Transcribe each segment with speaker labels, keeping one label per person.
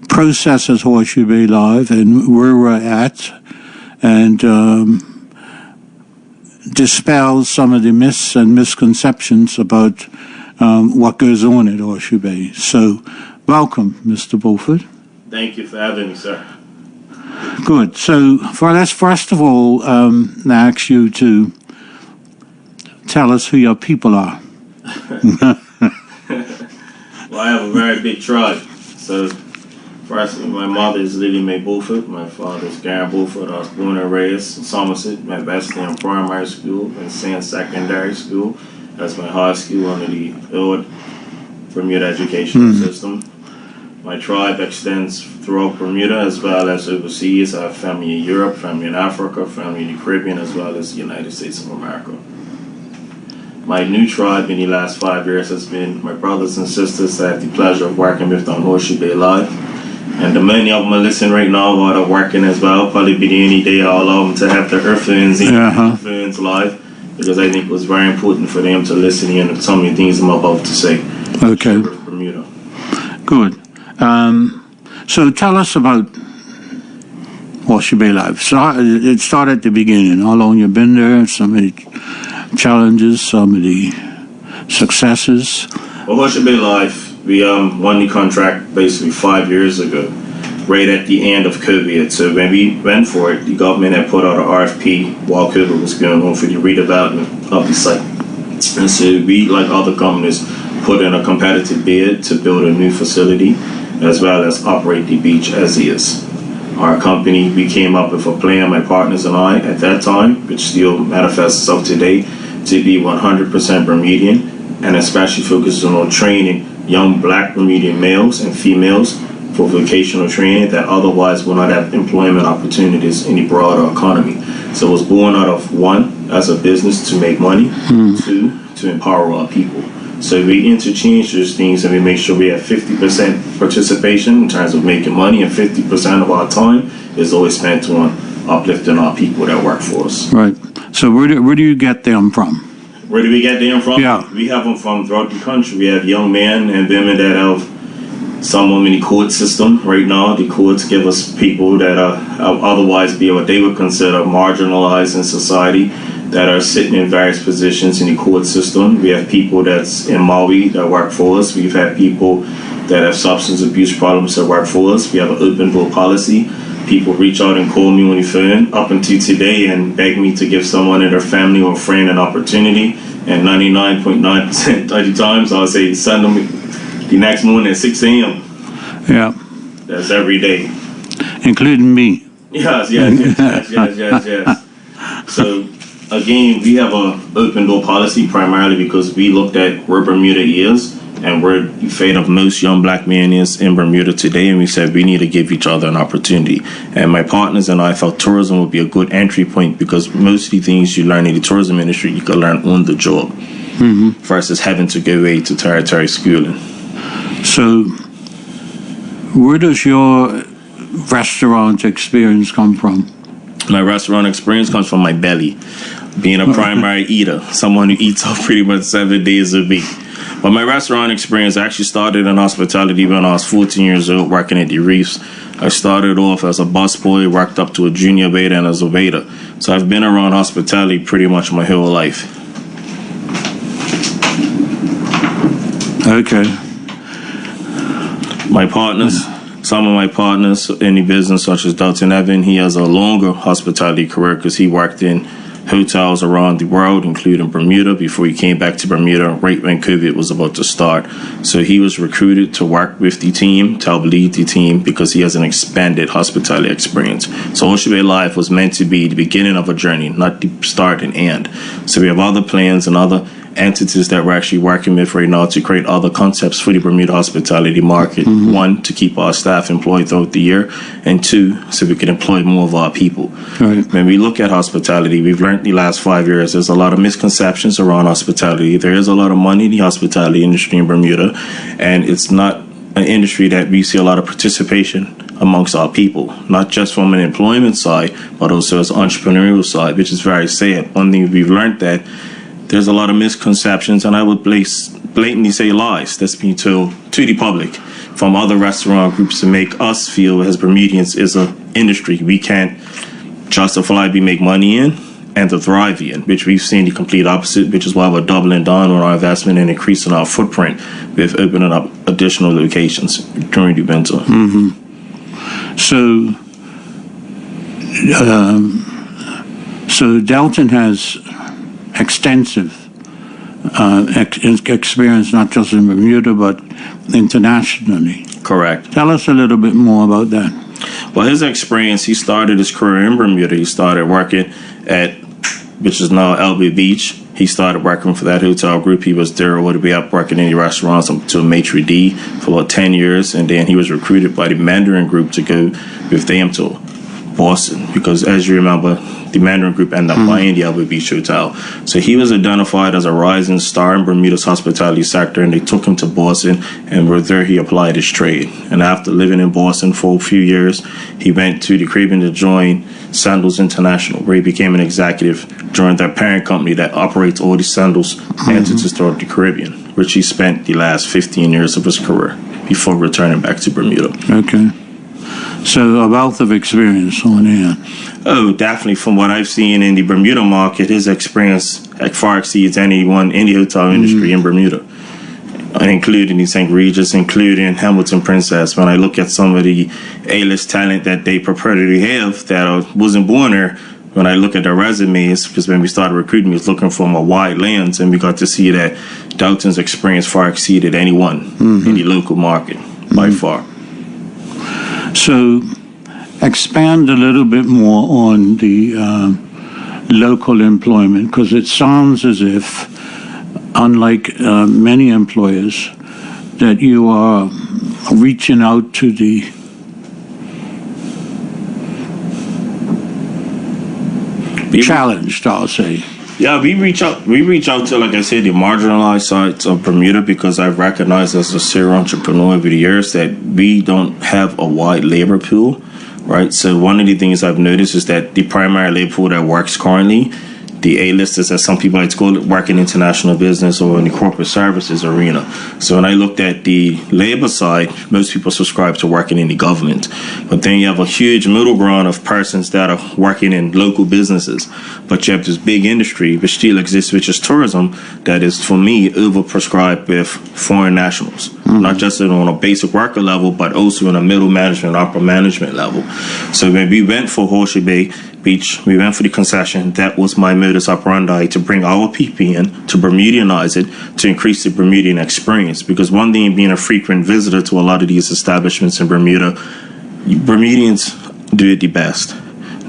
Speaker 1: processes Horseshoe Bay Live and where we're at, and dispel some of the myths and misconceptions about what goes on at Horseshoe Bay. So, welcome, Mr. Bulford.
Speaker 2: Thank you for having me, sir.
Speaker 1: Good. So, let's first of all ask you to tell us who your people are.
Speaker 2: Well, I have a very big tribe. So, first, my mother is Lily Mae Bulford. My father is Garen Bulford. I was born and raised in Somerset, my Bethlehem Primary School and Saint Secondary School. That's my high school under the old Bermuda educational system. My tribe extends throughout Bermuda as well as overseas. I have family in Europe, family in Africa, family in the Caribbean, as well as the United States of America. My new tribe in the last 5 years has been my brothers and sisters that I have the pleasure of working with on Horseshoe Bay Live. And the many of them are listening right now while they're working as well. Probably be the any day I'll allow them to have the earphones in, earphones live, because I think it was very important for them to listen in to some of the things I'm about to say.
Speaker 1: Okay.
Speaker 2: Bermuda.
Speaker 1: Good. So tell us about Horseshoe Bay Live. It started at the beginning. How long you've been there? Some of the challenges, some of the successes.
Speaker 2: Well, Horseshoe Bay Live, we won the contract basically 5 years ago, right at the end of COVID. So when we went for it, the government had put out an RFP while COVID was going on for the redevelopment of the site. And so we, like other companies, put in a competitive bid to build a new facility as well as operate the beach as is. Our company, we came up with a plan, my partners and I, at that time, which still manifests itself today, to be 100% Bermudian, and especially focusing on training young black Bermudian males and females for vocational training that otherwise will not have employment opportunities in the broader economy. So it was born out of, one, as a business to make money, two, to empower our people. So we interchange those things and we make sure we have 50% participation in terms of making money, and 50% of our time is always spent on uplifting our people that work for us.
Speaker 1: Right. So where do you get them from?
Speaker 2: Where do we get them from?
Speaker 1: Yeah.
Speaker 2: We have them from throughout the country. We have young men and women that have some of them in the court system right now. The courts give us people that are otherwise be what they would consider marginalized in society, that are sitting in various positions in the court system. We have people that's in Maui that work for us. We've had people that have substance abuse problems that work for us. We have an open door policy. People reach out and call me on the phone up until today and beg me to give someone in their family or friend an opportunity. And 99.9% of the times I'll say send them the next morning at 6 a.m.
Speaker 1: Yeah.
Speaker 2: That's every day.
Speaker 1: Including me.
Speaker 2: Yes. So, again, we have an open door policy primarily because we looked at where Bermuda is and where the fate of most young black men is in Bermuda today, and we said we need to give each other an opportunity. And my partners and I felt tourism would be a good entry point because most of the things you learn in the tourism industry you can learn on the job versus having to go away to tertiary schooling. So
Speaker 1: where does your restaurant experience come from?
Speaker 2: My restaurant experience comes from my belly. Being a primary eater, someone who eats off pretty much 7 days a week. But my restaurant experience actually started in hospitality when I was 14 years old working at the Reefs. I started off as a busboy, worked up to a junior waiter and as a waiter. So I've been around hospitality pretty much my whole life.
Speaker 1: Okay.
Speaker 2: My partners, some of my partners in the business, such as Dalton Evan, he has a longer hospitality career because he worked in hotels around the world, including Bermuda, before he came back to Bermuda right when COVID was about to start. So he was recruited to work with the team, to help lead the team, because he has an expanded hospitality experience. So Horseshoe Bay Live was meant to be the beginning of a journey, not the start and end. So we have other plans and other entities that we're actually working with right now to create other concepts for the Bermuda hospitality market. One, to keep our staff employed throughout the year, and two, so we can employ more of our people.
Speaker 1: Right.
Speaker 2: When we look at hospitality, we've learned the last 5 years there's a lot of misconceptions around hospitality. There is a lot of money in the hospitality industry in Bermuda, and it's not an industry that we see a lot of participation amongst our people, not just from an employment side, but also as entrepreneurial side, which is very sad. One thing we've learned that there's a lot of misconceptions, and I would blatantly say lies that's being told to the public from other restaurant groups to make us feel as Bermudians is a industry we can't justifiably make money in and to thrive in, which we've seen the complete opposite, which is why we're doubling down on our investment and increasing our footprint with opening up additional locations during the winter.
Speaker 1: So Delton has extensive experience, not just in Bermuda, but internationally.
Speaker 2: Correct.
Speaker 1: Tell us a little bit more about that.
Speaker 2: Well, his experience, he started his career in Bermuda. He started working at, which is now LB Beach. He started working for that hotel group. He was there all the way up working in the restaurants up to a maitre d' for about 10 years. And then he was recruited by the Mandarin group to go with them to Boston, because as you remember, the Mandarin group ended up buying the LB Beach Hotel. So he was identified as a rising star in Bermuda's hospitality sector, and they took him to Boston, and where there he applied his trade. And after living in Boston for a few years, he went to the Caribbean to join Sandals International, where he became an executive, joined their parent company that operates all the Sandals entities throughout the Caribbean, which he spent the last 15 years of his career before returning back to Bermuda.
Speaker 1: Okay. So a wealth of experience on here.
Speaker 2: Oh, definitely. From what I've seen in the Bermuda market, his experience far exceeds anyone in the hotel industry in Bermuda, including the St. Regis, including Hamilton Princess. When I look at some of the A-list talent that they purportedly have that wasn't born there, when I look at their resumes, because when we started recruiting, we was looking from a wide lens, and we got to see that Dalton's experience far exceeded anyone in the local market by far.
Speaker 1: So expand a little bit more on the local employment, because it sounds as if, unlike many employers, that you are reaching out to the challenged, I'll say.
Speaker 2: Yeah, we reach out to, like I said, the marginalized sides of Bermuda, because I've recognized as a serial entrepreneur over the years that we don't have a wide labor pool, right? So one of the things I've noticed is that the primary labor pool that works currently, the A-listers, as some people like to call it, work in international business or in the corporate services arena. So when I looked at the labor side, most people subscribe to working in the government. But then you have a huge middle ground of persons that are working in local businesses. But you have this big industry which still exists, which is tourism, that is, for me, overprescribed with foreign nationals. Not just on a basic worker level, but also in a middle management, upper management level. So when we went for Horseshoe Bay Beach, we went for the concession. That was my modus operandi, to bring our people in, to Bermudianize it, to increase the Bermudian experience. Because one thing, being a frequent visitor to a lot of these establishments in Bermuda, Bermudians do it the best.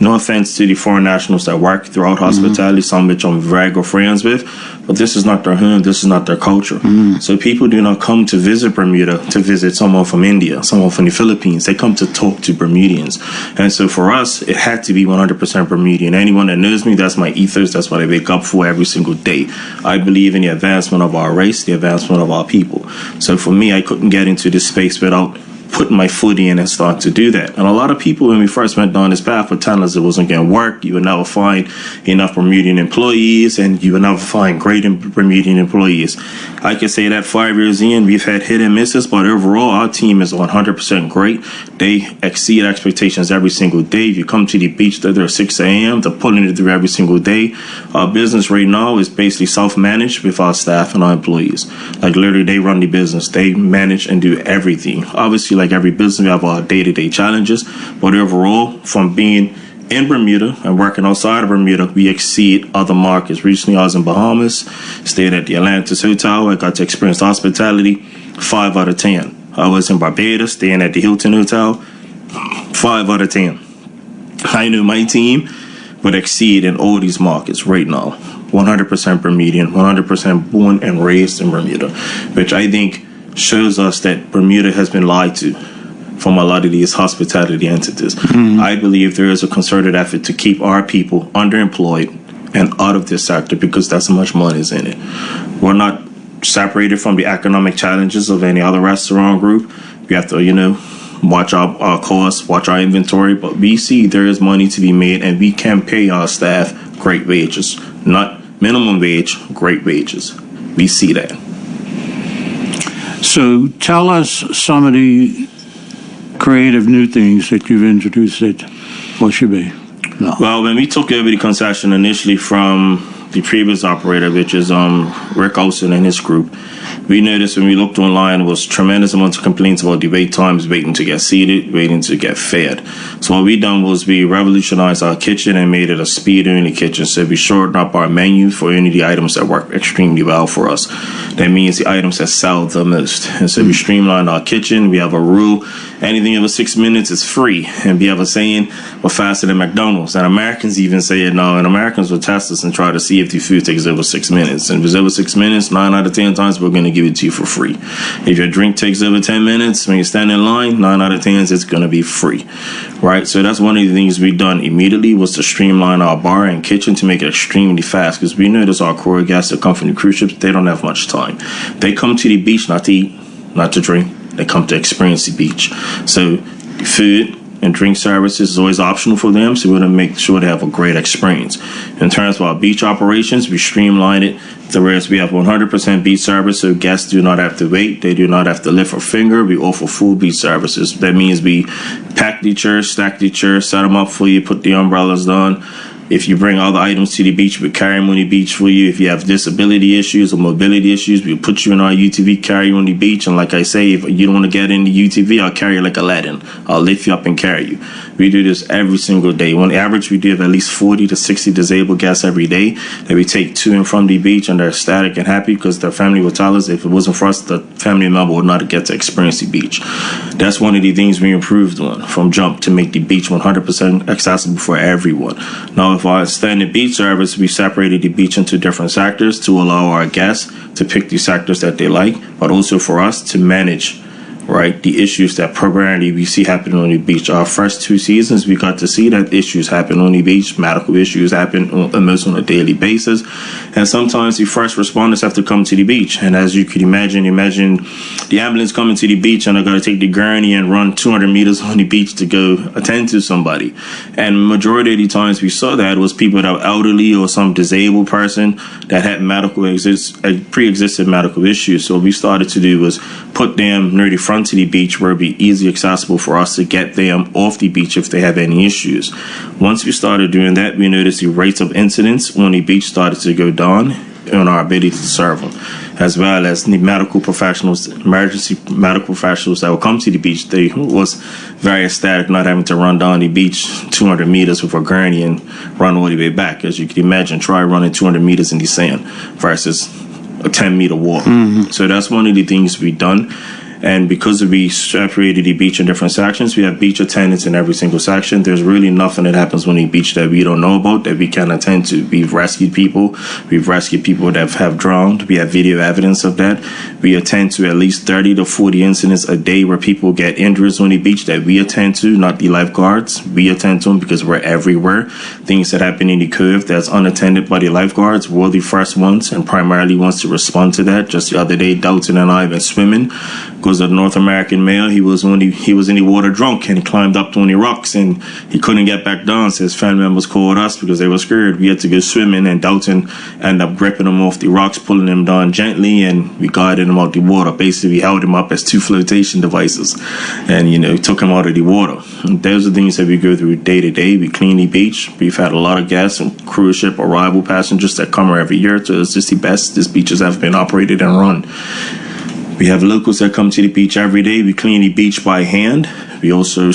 Speaker 2: No offense to the foreign nationals that work throughout hospitality, some which I'm very good friends with, but this is not their home, this is not their culture. So people do not come to visit Bermuda to visit someone from India, someone from the Philippines. They come to talk to Bermudians. And so for us, it had to be 100% Bermudian. Anyone that knows me, that's my ethos, that's what I wake up for every single day. I believe in the advancement of our race, the advancement of our people. So for me, I couldn't get into this space without putting my foot in and start to do that. And a lot of people, when we first went down this path, were telling us it wasn't going to work. You would never find enough Bermudian employees, and you would never find great Bermudian employees. I can say that 5 years in, we've had hit and misses, but overall, our team is 100% great. They exceed expectations every single day. If you come to the beach, they're there at 6 a.m. They're pulling it through every single day. Our business right now is basically self-managed with our staff and our employees. Like literally, they run the business. They manage and do everything. Obviously, like every business, we have our day-to-day challenges, but overall, from being in Bermuda and working outside of Bermuda, we exceed other markets. Recently, I was in Bahamas, stayed at the Atlantis Hotel. I got to experience hospitality, 5 out of 10. I was in Barbados, staying at the Hilton Hotel, 5 out of 10. I knew my team would exceed in all these markets right now. 100% Bermudian, 100% born and raised in Bermuda, which I think shows us that Bermuda has been lied to from a lot of these hospitality entities. I believe there is a concerted effort to keep our people underemployed and out of this sector, because that's how much money is in it. We're not separated from the economic challenges of any other restaurant group. We have to, watch our costs, watch our inventory, but we see there is money to be made, and we can pay our staff great wages. Not minimum wage, great wages. We see that.
Speaker 1: So tell us some of the creative new things that you've introduced at Horseshoe Bay. No.
Speaker 2: Well, when we took over the concession initially from the previous operator, which is Rick Olsen and his group, we noticed when we looked online, there was tremendous amounts of complaints about the wait times, waiting to get seated, waiting to get fed. So what we done was we revolutionized our kitchen and made it a speed-only kitchen. So we shortened up our menu for only the items that work extremely well for us. That means the items that sell the most. And so we streamlined our kitchen. We have a rule: anything over 6 minutes is free. And we have a saying, we're faster than McDonald's. And Americans even say it now. And Americans will test us and try to see if the food takes over 6 minutes. And if it's over 6 minutes, 9 out of 10 times we're going to give it to you for free. If your drink takes over 10 minutes when you stand in line, 9 out of 10 it's going to be free, right? So that's one of the things we done immediately, was to streamline our bar and kitchen to make it extremely fast, because we notice our core guests that come from the cruise ships, they don't have much time. They come to the beach not to eat, not to drink. They come to experience the beach. So food and drink services is always optional for them, so we want to make sure they have a great experience. In terms of our beach operations, we streamline it to where we have 100% beach service, so guests do not have to wait, they do not have to lift a finger. We offer full beach services. That means we pack the chairs, stack the chairs, set them up for you, put the umbrellas down. If you bring other items to the beach, we carry them on the beach for you. If you have disability issues or mobility issues, we'll put you in our UTV, carry you on the beach. And like I say, if you don't want to get in the UTV, I'll carry you like Aladdin. I'll lift you up and carry you. We do this every single day. On average, we do have at least 40 to 60 disabled guests every day that we take to and from the beach, and they're ecstatic and happy because their family will tell us if it wasn't for us, the family member would not get to experience the beach. That's one of the things we improved on from jump, to make the beach 100% accessible for everyone. Now, if our standard beach service, we separated the beach into different sectors to allow our guests to pick the sectors that they like, but also for us to manage, right, the issues that primarily we see happening on the beach. Our first 2 seasons, we got to see that issues happen on the beach. Medical issues happen almost on a daily basis. And sometimes the first responders have to come to the beach. And as you could imagine the ambulance coming to the beach and I got to take the gurney and run 200 meters on the beach to go attend to somebody. And majority of the times we saw that was people that were elderly or some disabled person that had pre-existing medical issues. So what we started to do was put them near the front to the beach where it would be easily accessible for us to get them off the beach if they have any issues. Once we started doing that, we noticed the rates of incidents on the beach started to go down on our ability to serve them, as well as the medical professionals, emergency medical professionals that would come to the beach. They was very ecstatic not having to run down the beach 200 meters with a gurney and run all the way back. As you can imagine, try running 200 meters in the sand versus a 10-meter walk. So that's one of the things we've done. And because we separated the beach in different sections, we have beach attendants in every single section. There's really nothing that happens on the beach that we don't know about, that we can attend to. We've rescued people. We've rescued people that have drowned. We have video evidence of that. We attend to at least 30 to 40 incidents a day where people get injuries on the beach that we attend to, not the lifeguards. We attend to them because we're everywhere. Things that happen in the cove that's unattended by the lifeguards, we're the first ones and primarily ones to respond to that. Just the other day, Dalton and I went swimming. Because a North American male, he was in the water drunk and he climbed up on the rocks and he couldn't get back down. So his family members called us because they were scared. We had to go swimming, and Dalton ended up gripping him off the rocks, pulling him down gently, and we guided him out the water. Basically, we held him up as 2 flotation devices and, took him out of the water. And those are things that we go through day to day. We clean the beach. We've had a lot of guests and cruise ship arrival passengers that come here every year. So it's just the best this beach has ever been operated and run. We have locals that come to the beach every day. We clean the beach by hand. We also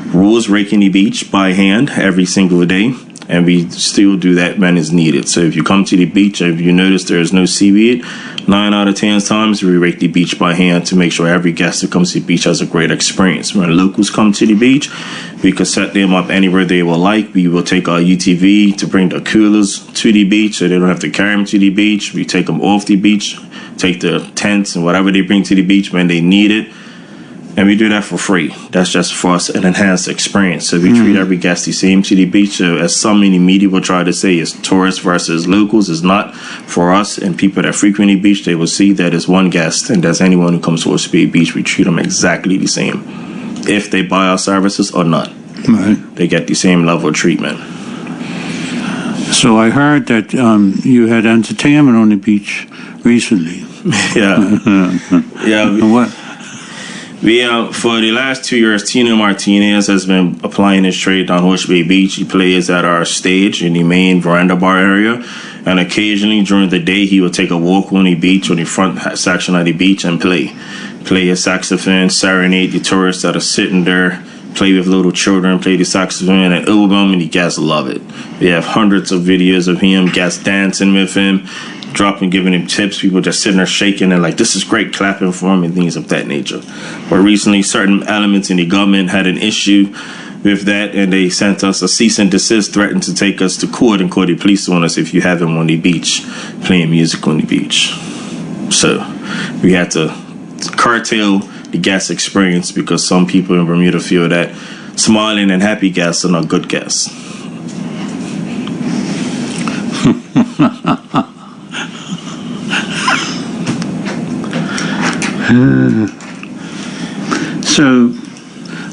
Speaker 2: rules raking the beach by hand every single day. And we still do that when it's needed. So if you come to the beach and if you notice there is no seaweed, 9 out of 10 times we rake the beach by hand to make sure every guest that comes to the beach has a great experience. When locals come to the beach, we can set them up anywhere they will like. We will take our UTV to bring the coolers to the beach so they don't have to carry them to the beach. We take them off the beach, take the tents and whatever they bring to the beach when they need it. And we do that for free. That's just for us an enhanced experience. So we treat every guest the same to the beach. So as some in the media will try to say, it's tourists versus locals. It's not. For us and people that frequent the beach, they will see that it's one guest. And as anyone who comes to Horseshoe Bay Beach, we treat them exactly the same. If they buy our services or not. Right. They get the same level of treatment.
Speaker 1: So I heard that you had entertainment on the beach recently.
Speaker 2: Yeah. Yeah.
Speaker 1: What?
Speaker 2: We for the last 2 years, Tino Martinez has been applying his trade on Horseshoe Bay Beach. He plays at our stage in the main veranda bar area, and occasionally during the day he will take a walk on the beach, on the front section of the beach, and play his saxophone, serenade the tourists that are sitting there, play with little children, play the saxophone, and overwhelmingly guests love it. We have hundreds of videos of him, guests dancing with him, giving him tips, people just sitting there shaking and like, this is great, clapping for him and things of that nature. But recently, certain elements in the government had an issue with that, and they sent us a cease and desist, threatened to take us to court and call the police on us if you have him on the beach, playing music on the beach. So we had to curtail the guest experience because some people in Bermuda feel that smiling and happy guests are not good guests.
Speaker 1: So,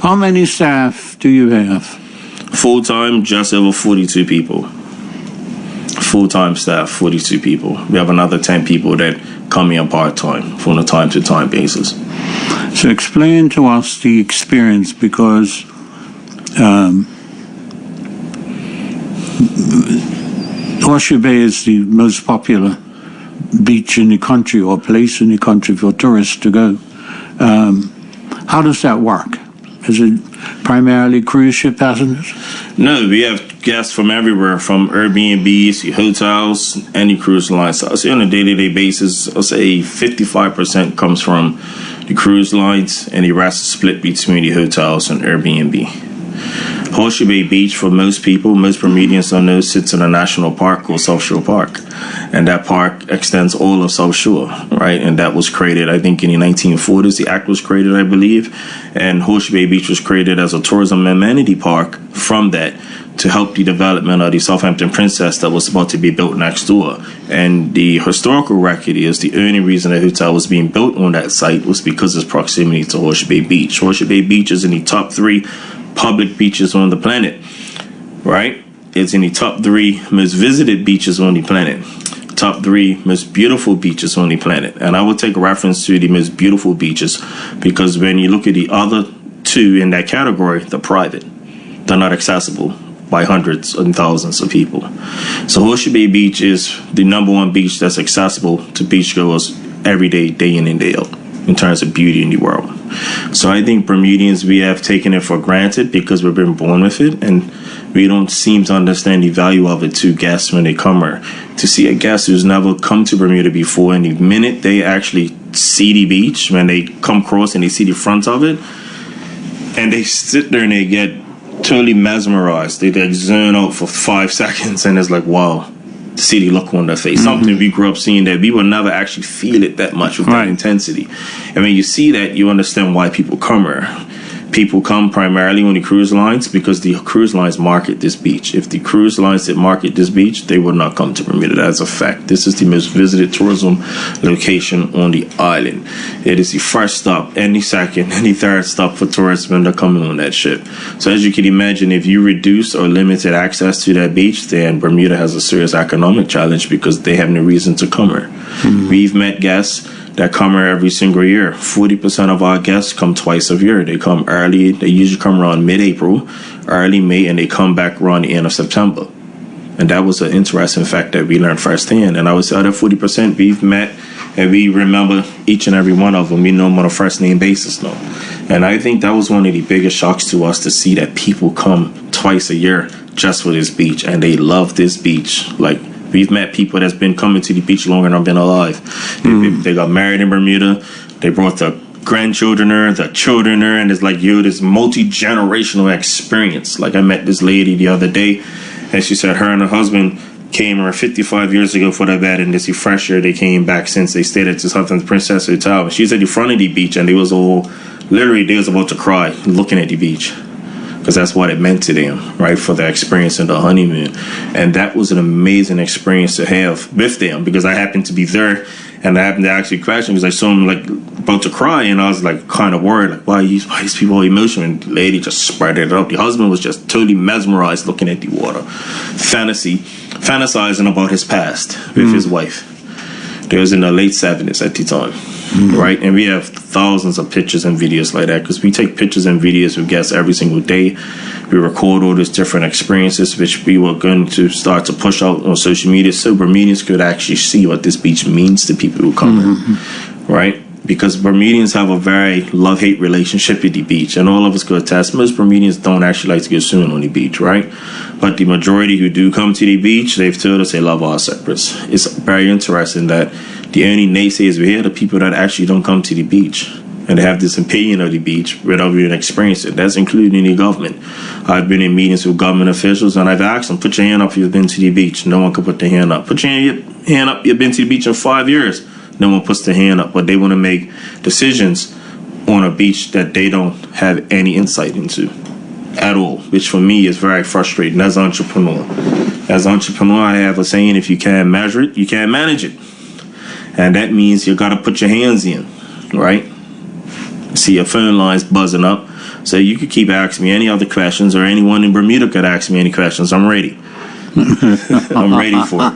Speaker 1: how many staff do you have?
Speaker 2: Full-time, just over 42 people. Full-time staff, 42 people. We have another 10 people that come here part-time from a time-to-time basis.
Speaker 1: So explain to us the experience, because Horseshoe Bay is the most popular beach in the country, or place in the country for tourists to go. How does that work? Is it primarily cruise ship passengers?
Speaker 2: No, we have guests from everywhere, from Airbnbs, hotels, any cruise line. So I'll say on a day-to-day basis, I'll say 55% comes from the cruise lines, and the rest is split between the hotels and Airbnb. Horseshoe Bay Beach, for most people, most Bermudians don't know, sits in a national park called South Shore Park. And that park extends all of South Shore, right? And that was created, I think, in the 1940s. The act was created, I believe. And Horseshoe Bay Beach was created as a tourism amenity park from that to help the development of the Southampton Princess that was about to be built next door. And the historical record is the only reason the hotel was being built on that site was because of its proximity to Horseshoe Bay Beach. Horseshoe Bay Beach is in the top 3 public beaches on the planet, right? It's in the top 3 most visited beaches on the planet, top 3 most beautiful beaches on the planet. And I will take reference to the most beautiful beaches because when you look at the other 2 in that category, they're private. They're not accessible by hundreds and thousands of people. So Horseshoe Bay Beach is the number 1 beach that's accessible to beachgoers every day, day in and day out, in terms of beauty in the world. So I think Bermudians, we have taken it for granted because we've been born with it, and we don't seem to understand the value of it to guests when they come here. To see a guest who's never come to Bermuda before, and the minute they actually see the beach, when they come across and they see the front of it, and they sit there and they get totally mesmerized. They zone out for 5 seconds, and it's like, wow. See the look on their face. Something we grew up seeing that we will never actually feel it that much with that intensity. And when you see that, you understand why people come here. People come primarily on the cruise lines because the cruise lines market this beach. If the cruise lines did market this beach, they would not come to Bermuda. That's a fact. This is the most visited tourism location on the island. It is the first stop, and the second, and the third stop for tourists when they're coming on that ship. So as you can imagine, if you reduce or limited access to that beach, then Bermuda has a serious economic challenge because they have no reason to come here. We've met guests that come here every single year. 40% of our guests come twice a year. They come early. They usually come around mid-April, early May, and they come back around the end of September. And that was an interesting fact that we learned firsthand. And I would say that 40% we've met, and we remember each and every one of them. We know them on a first-name basis now. And I think that was one of the biggest shocks to us to see that people come twice a year just for this beach, and they love this beach. Like, we've met people that's been coming to the beach longer than I've been alive. They got married in Bermuda. They brought their grandchildren there, their children there, and it's like, yo, this multi-generational experience. Like, I met this lady the other day, and she said her and her husband came here 55 years ago for that bed, and this fresh year they came back since they stayed at the Southampton Princess Hotel. She's at the front of the beach, and they was all, literally, they was about to cry looking at the beach. Because that's what it meant to them, right, for the experience in the honeymoon. And that was an amazing experience to have with them, because I happened to be there, and I happened to actually question, because I saw them, like, about to cry, and I was, like, kind of worried, like, why are these people emotional? And the lady just spread it out. The husband was just totally mesmerized looking at the water, fantasizing about his past with his wife. It was in the late 70s at the time, right? And we have thousands of pictures and videos like that because we take pictures and videos with guests every single day. We record all these different experiences, which we were going to start to push out on social media so Bermudians could actually see what this beach means to people who come in, right? Because Bermudians have a very love-hate relationship with the beach, and all of us could attest. Most Bermudians don't actually like to go swimming on the beach, right? But the majority who do come to the beach, they've told us they love our cypress. It's very interesting that the only naysayers we hear are the people that actually don't come to the beach, and they have this opinion of the beach without even experiencing it. That's including the government. I've been in meetings with government officials, and I've asked them, put your hand up if you've been to the beach. No one can put their hand up. Put your hand up, you've been to the beach in 5 years. No one puts their hand up, but they want to make decisions on a beach that they don't have any insight into at all, which for me is very frustrating as an entrepreneur. As an entrepreneur, I have a saying, if you can't measure it, you can't manage it. And that means you got to put your hands in, right? See your phone lines buzzing up. So you could keep asking me any other questions, or anyone in Bermuda could ask me any questions. I'm ready. I'm ready for it.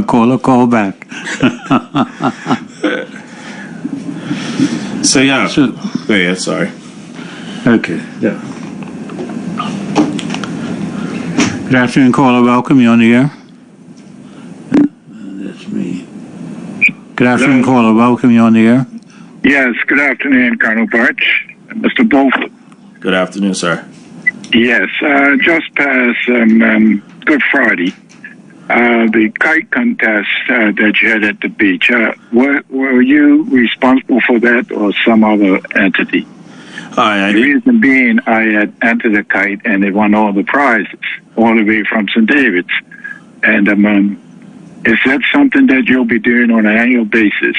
Speaker 1: Call back.
Speaker 2: So yeah. Yeah, sorry.
Speaker 1: Okay.
Speaker 2: Yeah.
Speaker 1: Good afternoon, caller. Welcome. You on the air? That's me. Good afternoon, caller. Welcome. You on the air?
Speaker 3: Yes. Good afternoon, Colonel Birch, Mr. Beaufort.
Speaker 2: Good afternoon, sir.
Speaker 3: Yes. Just past Good Friday. The kite contest that you had at the beach, were you responsible for that or some other entity?
Speaker 2: Hi,
Speaker 3: the reason being, I had entered a kite and it won all the prizes, all the way from St. David's. And is that something that you'll be doing on an annual basis?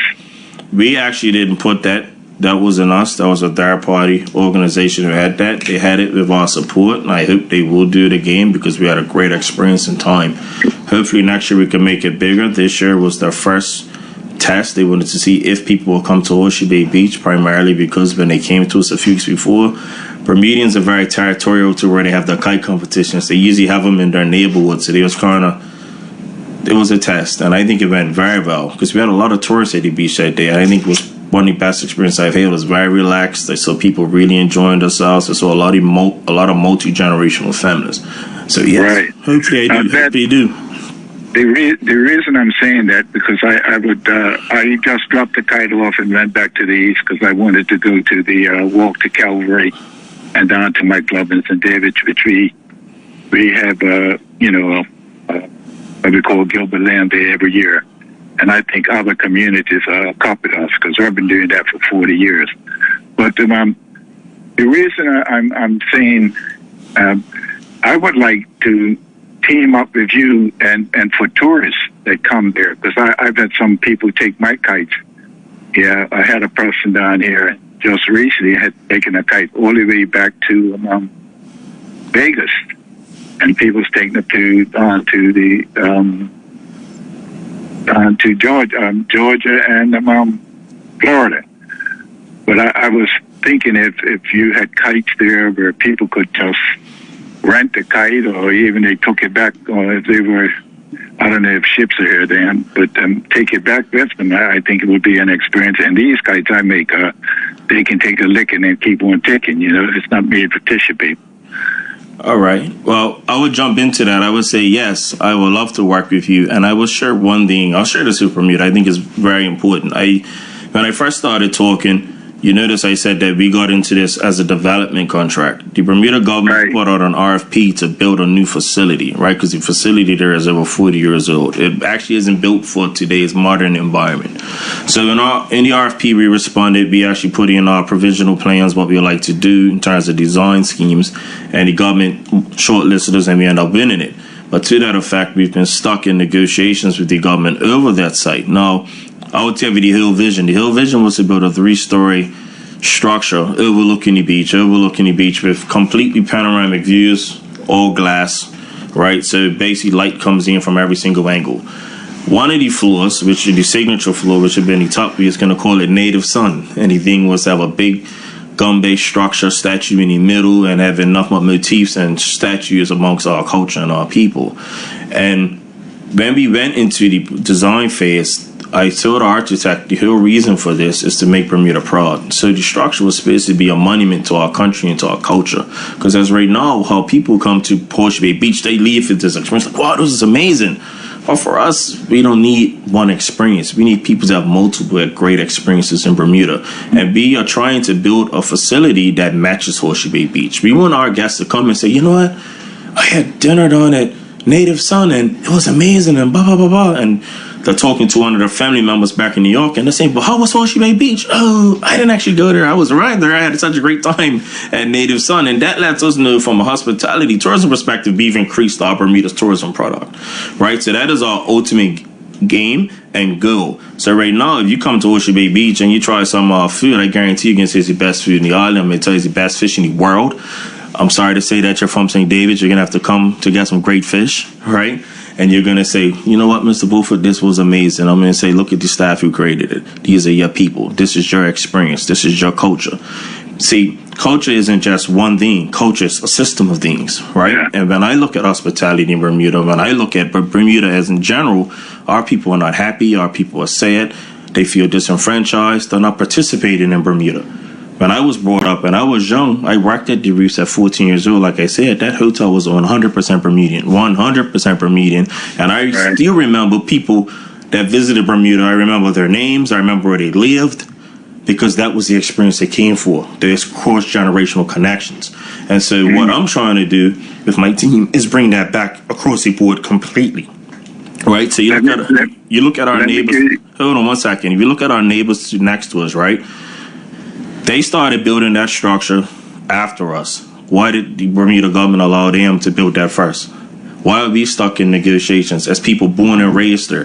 Speaker 2: We actually didn't put that. That wasn't us. That was a third-party organization who had that. They had it with our support, and I hope they will do it again because we had a great experience and time. Hopefully next year we can make it bigger. This year was their first test. They wanted to see if people will come to Horseshoe Bay Beach, primarily because when they came to us a few weeks before, Bermudians are very territorial to where they have their kite competitions. They usually have them in their neighborhood, so they was kind of, it was a test, and I think it went very well because we had a lot of tourists at the beach that day. I think it was one of the best experiences I've had. It was very relaxed. I saw people really enjoying themselves. I saw a lot of multi-generational families. So yes,
Speaker 3: right.
Speaker 2: Hopefully I do. Hopefully you do.
Speaker 3: The reason I'm saying that because I just dropped the kite off and went back to the east because I wanted to go to the walk to Calvary and down to my club in St. David's, which we have what we call Gilbert Land Day every year. And I think other communities copied us because I've been doing that for 40 years. But the reason I'm saying I would like to team up with you and for tourists that come there, because I've had some people take my kites. Yeah, I had a person down here just recently had taken a kite all the way back to Vegas, and people's taking it to Georgia and Florida. But I was thinking if you had kites there where people could just rent a kite, or even they took it back, or if they were, I don't know if ships are here then, but take it back with them, I think it would be an experience. And these kites I make, they can take a licking and keep on ticking, it's not made for tissue paper.
Speaker 2: All right. Well, I would jump into that. I would say, yes, I would love to work with you. And I will share one thing. I'll share this with Bermuda. I think is very important. When I first started talking, you notice I said that we got into this as a development contract. The Bermuda government put out an RFP to build a new facility, right? Because the facility there is over 40 years old. It actually isn't built for today's modern environment. So in the RFP, we responded. We actually put in our provisional plans, what we would like to do in terms of design schemes, and the government shortlisted us, and we end up winning it. But to that effect, we've been stuck in negotiations with the government over that site. Now, I would tell you the Hill Vision. The Hill Vision was to build a 3-story structure overlooking the beach with completely panoramic views, all glass, right? So basically light comes in from every single angle. One of the floors, which is the signature floor, which would be in the top, we was going to call it Native Sun. And the thing was to have a big gum-based structure, statue in the middle, and have enough motifs and statues amongst our culture and our people. And when we went into the design phase, I told the architect the whole reason for this is to make Bermuda proud. So the structure was supposed to be a monument to our country and to our culture. Because as right now, how people come to Horseshoe Bay Beach, they leave with this experience like, wow, this is amazing. But for us, we don't need one experience. We need people to have multiple great experiences in Bermuda. And we are trying to build a facility that matches Horseshoe Bay Beach. We want our guests to come and say, you know what? I had dinner down at Native Sun and it was amazing and blah, blah, blah, blah. And they're talking to one of their family members back in New York and they're saying, but how was Horseshoe Bay Beach? Oh, I didn't actually go there. I was right there. I had such a great time at Native Sun. And that lets us know from a hospitality tourism perspective, we've increased our Bermuda's tourism product, right? So that is our ultimate game and goal. So right now, if you come to Horseshoe Bay Beach and you try some food, I guarantee you can say it's the best food in the island. I'm going to tell you it's the best fish in the world. I'm sorry to say that you're from St. David's. You're going to have to come to get some great fish, right? And you're going to say, you know what, Mr. Bulford, this was amazing. I'm going to say, look at the staff who created it. These are your people. This is your experience. This is your culture. See, culture isn't just one thing. Culture is a system of things, right? Yeah. And when I look at hospitality in Bermuda, when I look at Bermuda as in general, our people are not happy. Our people are sad. They feel disenfranchised. They're not participating in Bermuda. When I was brought up and I was young, I worked at the Reefs at 14 years old. Like I said, that hotel was 100% Bermudian, 100% Bermudian. And I still remember people that visited Bermuda. I remember their names. I remember where they lived because that was the experience they came for. There's cross-generational connections. And so what I'm trying to do with my team is bring that back across the board completely. Right? So you look at our neighbors. Hold on one second. If you look at our neighbors next to us, right? They started building that structure after us. Why did the Bermuda government allow them to build that first? Why are we stuck in negotiations as people born and raised there?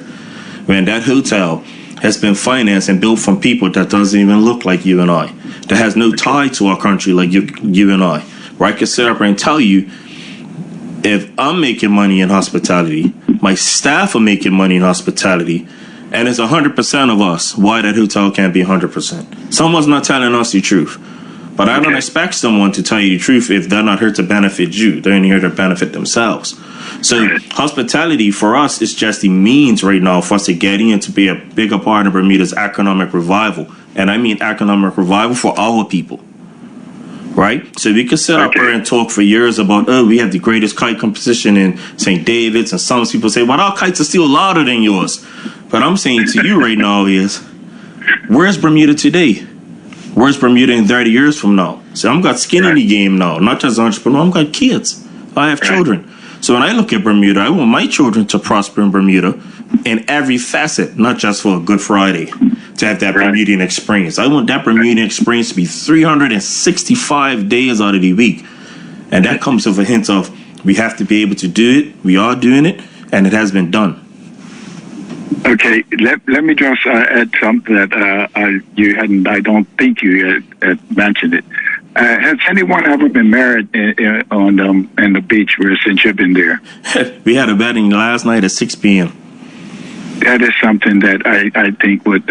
Speaker 2: When that hotel has been financed and built from people that doesn't even look like you and I, that has no tie to our country like you and I. Where I can sit up and tell you, if I'm making money in hospitality, my staff are making money in hospitality, and it's 100% of us, why that hotel can't be 100%. Someone's not telling us the truth. But I don't expect someone to tell you the truth if they're not here to benefit you. They're in here to benefit themselves. So hospitality for us is just the means right now for us to get in to be a bigger part of Bermuda's economic revival. And I mean economic revival for our people. Right? So we could sit up here and talk for years about, oh, we have the greatest kite competition in St. David's. And some people say, well, our kites are still louder than yours. But I'm saying to you right now is, where's Bermuda today? Where's Bermuda in 30 years from now? So I've got skin in the game now, not just entrepreneur. I've got kids. I have children. So when I look at Bermuda, I want my children to prosper in Bermuda in every facet, not just for a Good Friday, to have that Bermudian experience. I want that Bermudian experience to be 365 days out of the week. And that comes with a hint of we have to be able to do it. We are doing it, and it has been done.
Speaker 3: Okay, let me just add something that you hadn't. I don't think you had mentioned it. Has anyone ever been married on the beach since you've been there?
Speaker 2: We had a wedding last night at 6 p.m.
Speaker 3: That is something that I think would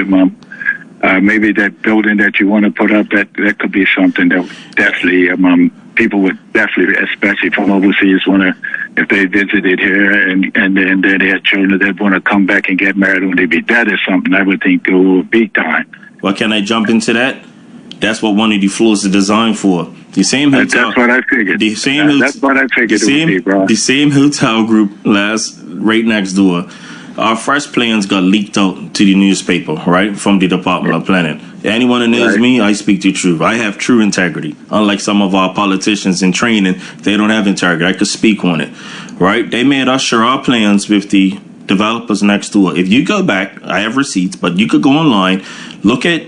Speaker 3: maybe that building that you want to put up, that could be something that definitely people would definitely, especially from overseas, want to, if they visited here and then they had children that want to come back and get married on the beach. That is something I would think would be big time.
Speaker 2: Well, can I jump into that? That's what one of the floors is designed for. The same hotel.
Speaker 3: That's what I figured. That's what I figured it would be, bro.
Speaker 2: The same hotel group right next door. Our first plans got leaked out to the newspaper, right, from the Department of Planning. Anyone who knows me, I speak the truth. I have true integrity. Unlike some of our politicians in training, they don't have integrity. I could speak on it, right? They made us share our plans with the developers next door. If you go back, I have receipts, but you could go online, look at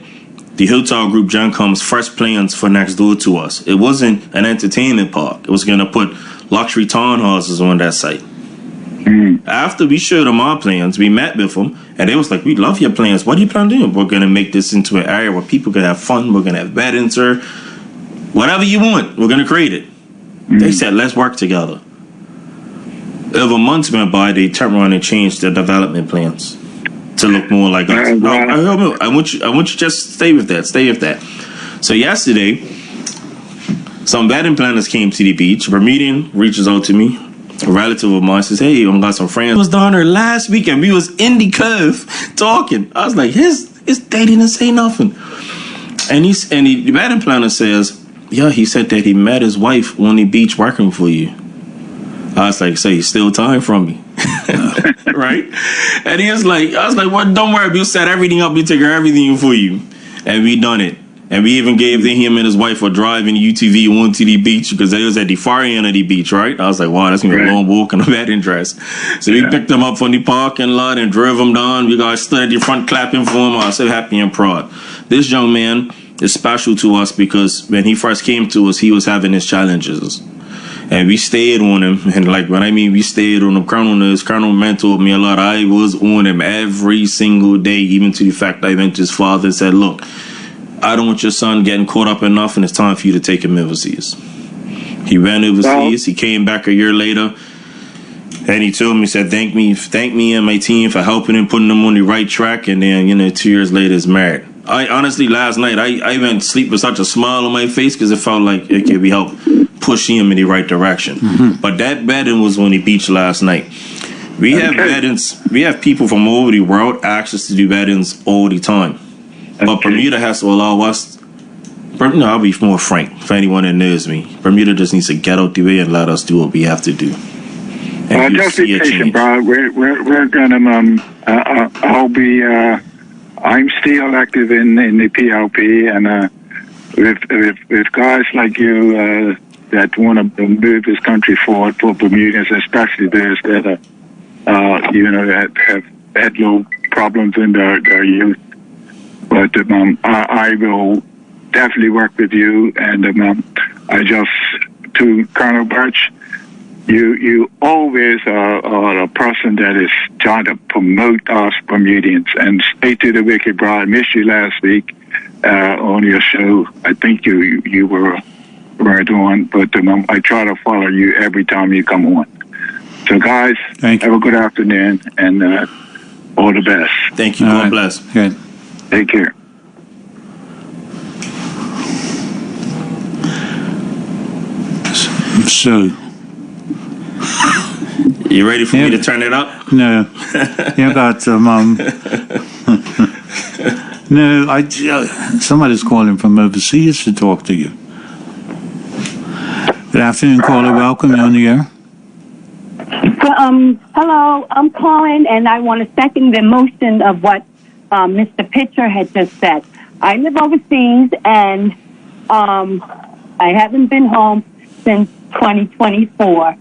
Speaker 2: the hotel group Gencom's first plans for next door to us. It wasn't an entertainment park. It was going to put luxury townhouses on that site. After we showed them our plans, we met with them, and they was like, we love your plans. What do you plan to do? We're going to make this into an area where people can have fun. We're going to have weddings, sir. Whatever you want, we're going to create it. They said, let's work together. Over months went by, they turned around and changed their development plans to look more like us. I want you just stay with that. Stay with that. So yesterday, some wedding planners came to the beach. Bermudian reaches out to me. a relative of mine says, "Hey, I got some friends. I was down there last weekend. We was in the Cove talking." I was like, his daddy didn't say nothing. And the wedding planner says, "Yeah, he said that he met his wife on the beach working for you." I was like, "So he's still time from me." Right? And I was like, "Well, don't worry, we'll set everything up, we'll take care of everything for you." And we done it. And we even gave him and his wife a drive in UTV onto the beach because they was at the far end of the beach, right? I was like, wow, that's going to be a long walk in a wedding dress. So we picked them up from the parking lot and drove them down. We guys stood at the front clapping for him. I was so happy and proud. This young man is special to us because when he first came to us, he was having his challenges. And we stayed on him. And like, when I mean we stayed on him, Colonel mentored me a lot. I was on him every single day, even to the fact I went to his father and said, look, I don't want your son getting caught up enough, and it's time for you to take him overseas. He ran overseas. He came back a year later, and he told me, he said, thank me and my team for helping him, putting him on the right track. And then, 2 years later, is married. I honestly, last night, I went to sleep with such a smile on my face because it felt like, okay, we helped push him in the right direction. Mm-hmm. But that wedding was on the beach last night. We have weddings. We have people from all over the world ask us to do weddings all the time. But Bermuda has to allow us. I'll be more frank for anyone that knows me. Bermuda just needs to get out the way and let us do what we have to do. And
Speaker 3: just be patient, bro. We're gonna. I'm still active in the PLP, and with guys like you that want to move this country forward for Bermudans, especially those that that have had little problems in their youth. But I will definitely work with you, and to Colonel Birch, you always are a person that is trying to promote us Bermudians. And stay to the wicked bride. I missed you last week on your show. I think you were right on, but I try to follow you every time you come on. So guys, have a good afternoon, and all the best.
Speaker 2: Thank you. God bless.
Speaker 1: Good.
Speaker 3: Take care.
Speaker 1: So,
Speaker 2: you ready for me to turn it up?
Speaker 1: No, you got no. Somebody's calling from overseas to talk to you. Good afternoon, caller. Welcome. You're on the air.
Speaker 4: Hello. I'm calling, and I want to second the motion of what Mr. Pitcher had just said. I live overseas, and I haven't been home since 2024.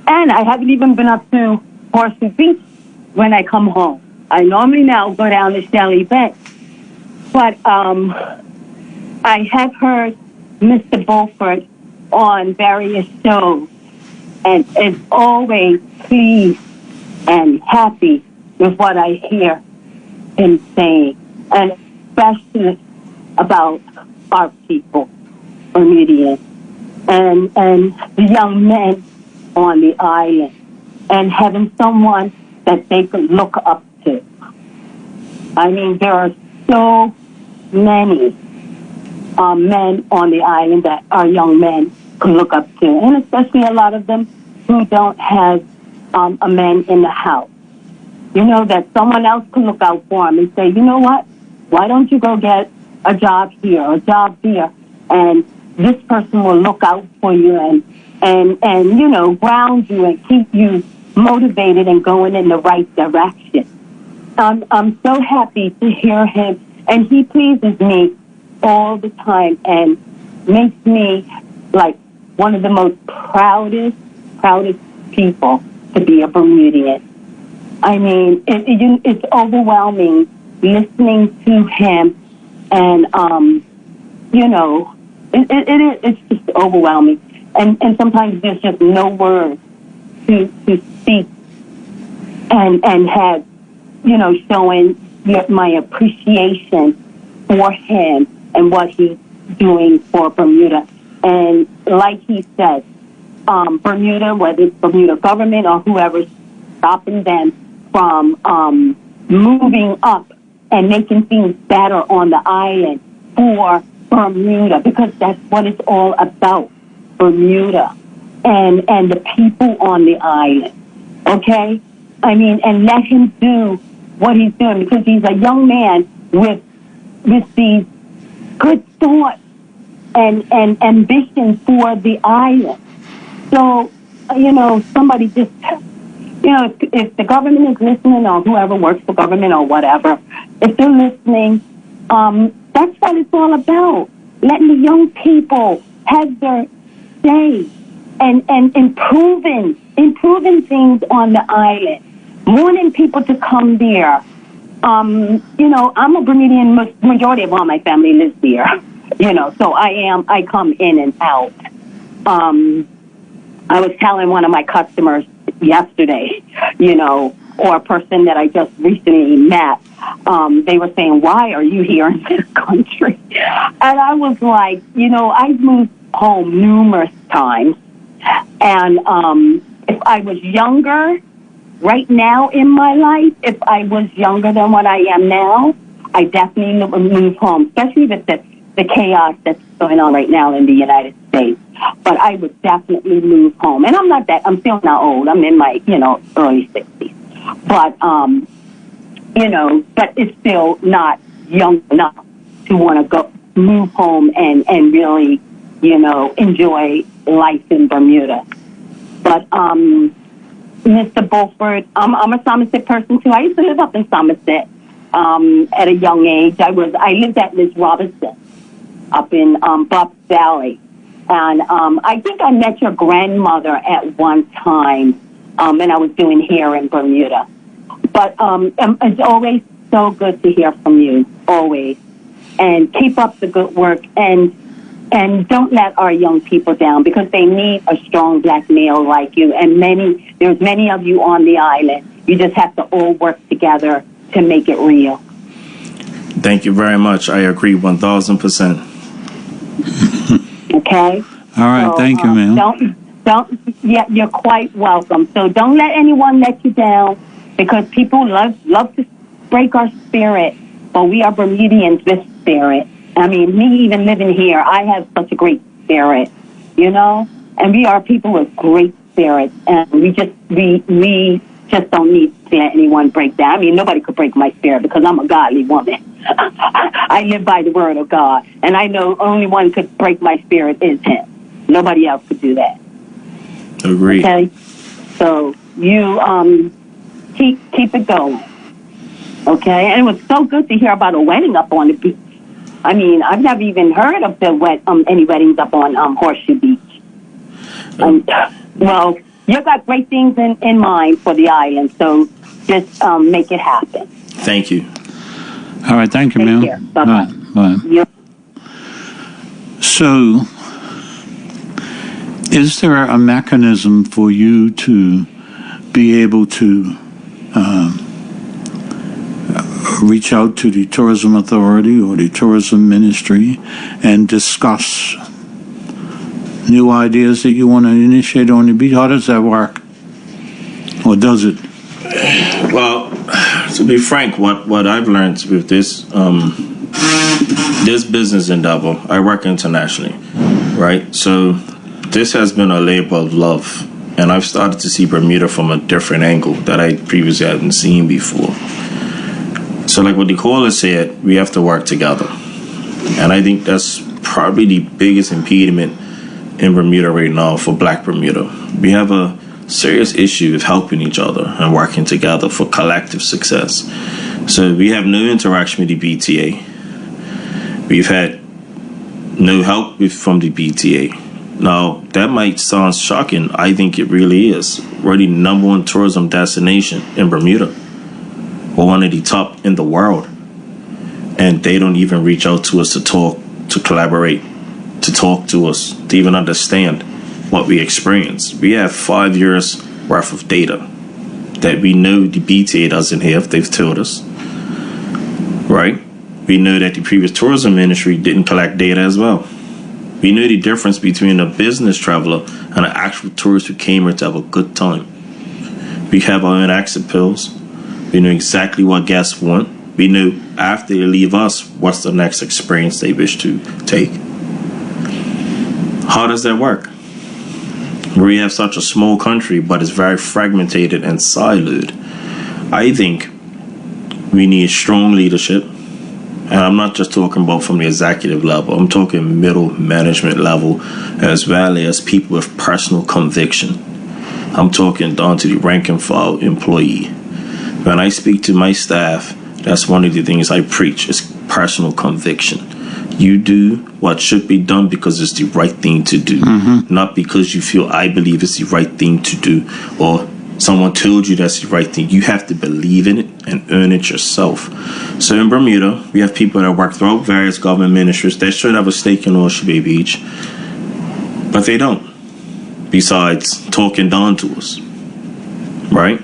Speaker 4: And I haven't even been up to Horseshoe Beach when I come home. I normally now go down to Shelly Bay. But I have heard Mr. Beaufort on various shows, and is always pleased and happy with what I hear him saying, and especially about our people, Bermudians, and the young men on the island, and having someone that they could look up to. I mean, there are so many men on the island that our young men can look up to, and especially a lot of them who don't have a man in the house. You know, that someone else can look out for them and say, you know what, why don't you go get a job here or a job there, and this person will look out for you and you know, ground you and keep you motivated and going in the right direction. I'm so happy to hear him, and he pleases me all the time and makes me like one of the most proudest people to be a Bermudian. I mean, it's overwhelming listening to him, and you know, it's just overwhelming, and sometimes there's just no words to speak and have, you know, showing my appreciation for him and what he's doing for Bermuda. And like he said, Bermuda, whether it's Bermuda government or whoever's stopping them from moving up and making things better on the island for Bermuda, because that's what it's all about, Bermuda. and the people on the island. Okay? I mean, and let him do what he's doing, because he's a young man with these good thoughts and ambition for the island. So, somebody just, if the government is listening, or whoever works for government or whatever, if they're listening, that's what it's all about. Letting the young people have their say and improving things on the island, wanting people to come there. I'm a Bermudian. Majority of all my family lives there. So I come in and out. I was telling one of my customers yesterday, or a person that I just recently met, they were saying, why are you here in this country? And I was like, I've moved home numerous times. And if I was younger, right now in my life, if I was younger than what I am now, I definitely would move home, especially with the chaos that's going on right now in the United States. But I would definitely move home. And I'm still not old. I'm in my, early 60s. But, but it's still not young enough to want to move home and really, enjoy life in Bermuda. But, Mr. Bulford, I'm a Somerset person too. I used to live up in Somerset at a young age. I lived at Miss Robinson up in Buff Valley. And I think I met your grandmother at one time, and I was doing hair in Bermuda. But it's always so good to hear from you, always. And keep up the good work, and don't let our young people down, because they need a strong black male like you. And there's many of you on the island. You just have to all work together to make it real.
Speaker 2: Thank you very much. I agree 1,000%.
Speaker 4: Okay.
Speaker 1: All right.
Speaker 4: So,
Speaker 1: thank you, ma'am.
Speaker 4: You're quite welcome. So don't let anyone let you down, because people love to break our spirit, but we are Bermudians with spirit. I mean, me even living here, I have such a great spirit, and we are people with great spirits, and we just don't need to let anyone break down. I mean, nobody could break my spirit, because I'm a godly woman. I live by the word of God, and I know only one could break my spirit is him. Nobody else could do that.
Speaker 2: Agree.
Speaker 4: Okay? So you keep it going. Okay? And it was so good to hear about a wedding up on the beach. I mean, I've never even heard of any weddings up on Horseshoe Beach. Well, you got great things in mind for the island, so just make it happen.
Speaker 2: Thank you.
Speaker 1: All right, thank you, ma'am.
Speaker 4: Take care. Bye-bye.
Speaker 1: Bye. So, is there a mechanism for you to be able to reach out to the tourism authority or the tourism ministry and discuss new ideas that you want to initiate on the beach? How does that work? Or does it?
Speaker 2: Well, to be frank, what I've learned with this business endeavor, I work internationally, right? So this has been a labor of love, and I've started to see Bermuda from a different angle that I previously hadn't seen before. So like what the caller said, we have to work together, and I think that's probably the biggest impediment in Bermuda right now for Black Bermuda. We have a serious issue of helping each other and working together for collective success. So we have no interaction with the BTA. We've had no help from the BTA. Now, that might sound shocking. I think it really is. We're the #1 tourism destination in Bermuda. We're one of the top in the world. And they don't even reach out to us to talk, to collaborate, to talk to us, to even understand what we experience. We have 5 years worth of data that we know the BTA doesn't have. They've told us, right? We know that the previous tourism ministry didn't collect data as well. We know the difference between a business traveler and an actual tourist who came here to have a good time. We have our own exit pills. We know exactly what guests want. We know after they leave us, what's the next experience they wish to take. How does that work? We have such a small country, but it's very fragmented and siloed. I think we need strong leadership. And I'm not just talking about from the executive level. I'm talking middle management level, as well as people with personal conviction. I'm talking down to the rank and file employee. When I speak to my staff, that's one of the things I preach, is personal conviction. You do what should be done because it's the right thing to do, not because you feel I believe it's the right thing to do, or someone told you that's the right thing. You have to believe in it and earn it yourself. So in Bermuda, we have people that work throughout various government ministries that should have a stake in Horseshoe Bay Beach, but they don't, besides talking down to us, right?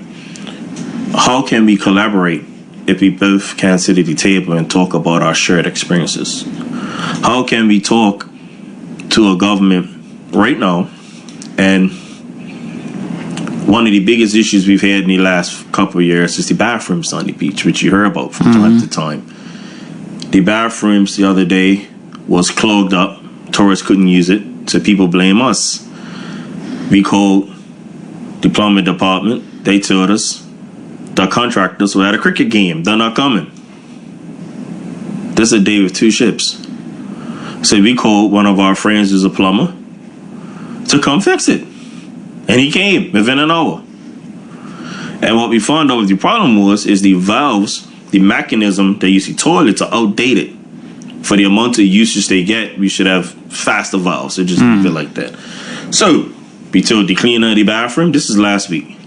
Speaker 2: How can we collaborate if we both can't sit at the table and talk about our shared experiences? How can we talk to a government right now? And one of the biggest issues we've had in the last couple of years is the bathrooms on the beach, which you hear about from time to time. The bathrooms the other day was clogged up. Tourists couldn't use it, so people blame us. We called the plumbing department. They told us the contractors were at a cricket game. They're not coming. This is a day with two ships. So we called one of our friends who's a plumber to come fix it. And he came within an hour. And what we found out the problem was is the valves, the mechanism that you see toilets are outdated. For the amount of usage they get, we should have faster valves. So just leave it like that. So we told the cleaner of the bathroom, this is last week.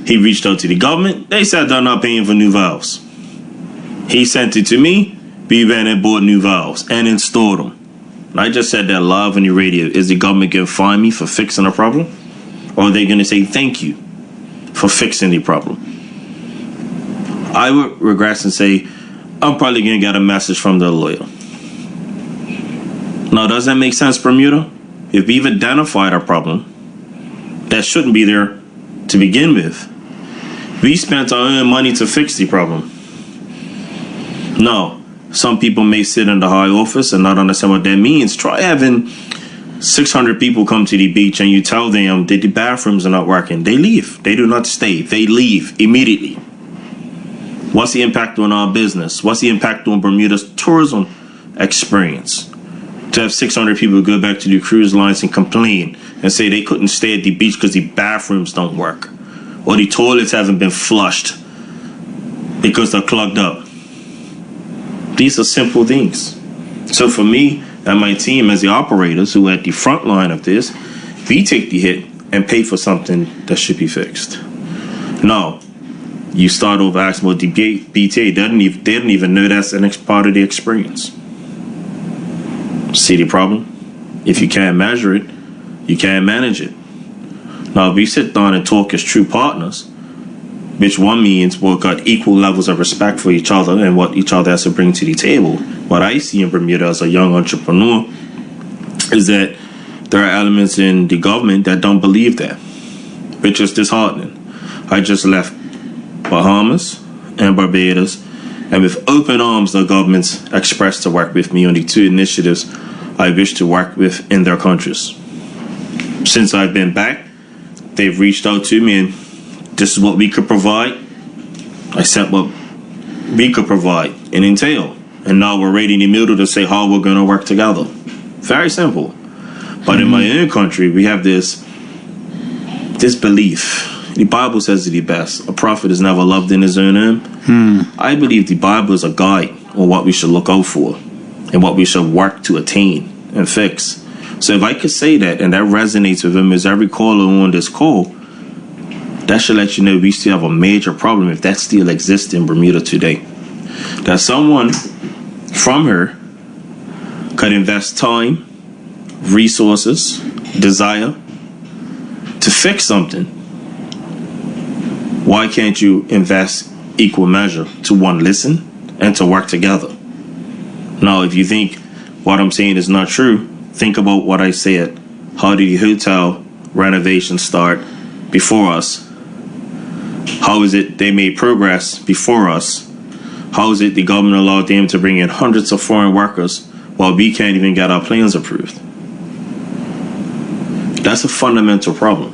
Speaker 2: He reached out to the government. They said they're not paying for new valves. He sent it to me. We went and bought new valves and installed them. And I just said that live on the radio. Is the government going to fine me for fixing a problem? Or are they going to say thank you for fixing the problem? I would regress and say, I'm probably going to get a message from the lawyer. Now, does that make sense, Bermuda? If we've identified a problem that shouldn't be there to begin with, we spent our own money to fix the problem. No, some people may sit in the high office and not understand what that means. Try having 600 people come to the beach and you tell them that the bathrooms are not working. They leave. They do not stay. They leave immediately. What's the impact on our business? What's the impact on Bermuda's tourism experience? To have 600 people go back to the cruise lines and complain and say they couldn't stay at the beach because the bathrooms don't work, or the toilets haven't been flushed because they're clogged up. These are simple things. So for me and my team as the operators who are at the front line of this, we take the hit and pay for something that should be fixed. No, you start over asking about the BTA. They didn't even know that's an part of the experience. See the problem? If you can't measure it, you can't manage it. Now, if we sit down and talk as true partners, which one means we've got equal levels of respect for each other and what each other has to bring to the table. What I see in Bermuda as a young entrepreneur is that there are elements in the government that don't believe that, which is disheartening. I just left Bahamas and Barbados, and with open arms, the governments expressed to work with me on the two initiatives I wish to work with in their countries. Since I've been back, they've reached out to me, and this is what we could provide. I said what we could provide and entail. And now we're right in the middle to say how we're going to work together. Very simple. But in my own country, we have this belief. The Bible says it the best. A prophet is never loved in his own home. I believe the Bible is a guide on what we should look out for and what we should work to attain and fix. So if I could say that, and that resonates with him as every caller on this call, that should let you know we still have a major problem if that still exists in Bermuda today. That someone from here could invest time, resources, desire to fix something. Why can't you invest equal measure to one, listen, and to work together? Now, if you think what I'm saying is not true, think about what I said. How did the hotel renovation start before us? How is it they made progress before us? How is it the government allowed them to bring in hundreds of foreign workers while we can't even get our plans approved? That's a fundamental problem.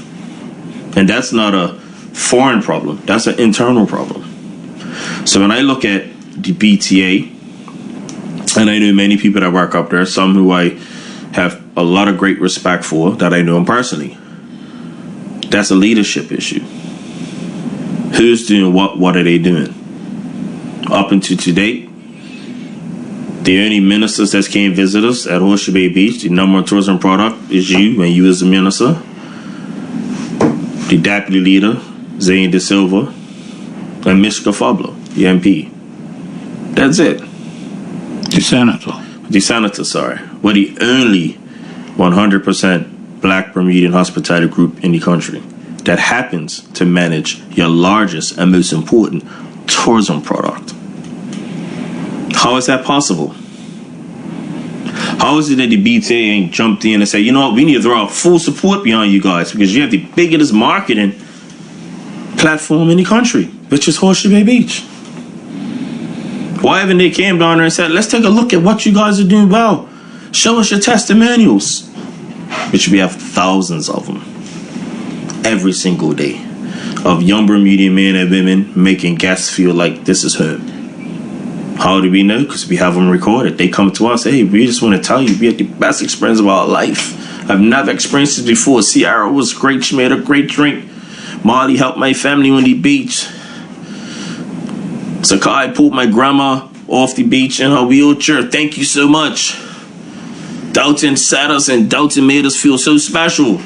Speaker 2: And that's not a foreign problem. That's an internal problem. So when I look at the BTA, and I know many people that work up there, some who I have a lot of great respect for, that I know them personally. That's a leadership issue. Who's doing what? What are they doing? Up until today, the only ministers that came visit us at Horseshoe Bay Beach, the number one tourism product is you, and you as the minister. The deputy leader, Zane De Silva, and Mishka Fablo, the MP. That's it.
Speaker 1: The senator.
Speaker 2: The senator, sorry. We're the only 100% black Bermudian hospitality group in the country that happens to manage your largest and most important tourism product. How is that possible? How is it that the BTA ain't jumped in and said, you know what, we need to throw out full support behind you guys because you have the biggest marketing platform in the country, which is Horseshoe Bay Beach? Why haven't they came down there and said, let's take a look at what you guys are doing well. Show us your testimonials. Which we have thousands of them every single day of young Bermudian men and women making guests feel like this is home. How do we know? Because we have them recorded. They come to us, hey, we just want to tell you we had the best experience of our life. I've never experienced this before. Ciara was great. She made a great drink. Molly helped my family on the beach. Sakai pulled my grandma off the beach in her wheelchair. Thank you so much. Dalton sat us and Dalton made us feel so special.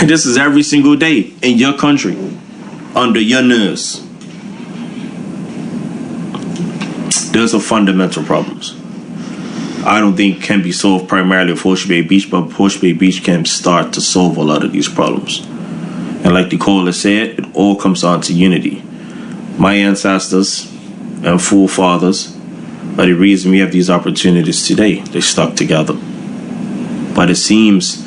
Speaker 2: This is every single day in your country, under your nose. Those are fundamental problems. I don't think can be solved primarily with Horseshoe Bay Beach, but Horseshoe Bay Beach can start to solve a lot of these problems. And like the caller said, it all comes down to unity. My ancestors and forefathers are the reason we have these opportunities today. They stuck together. But it seems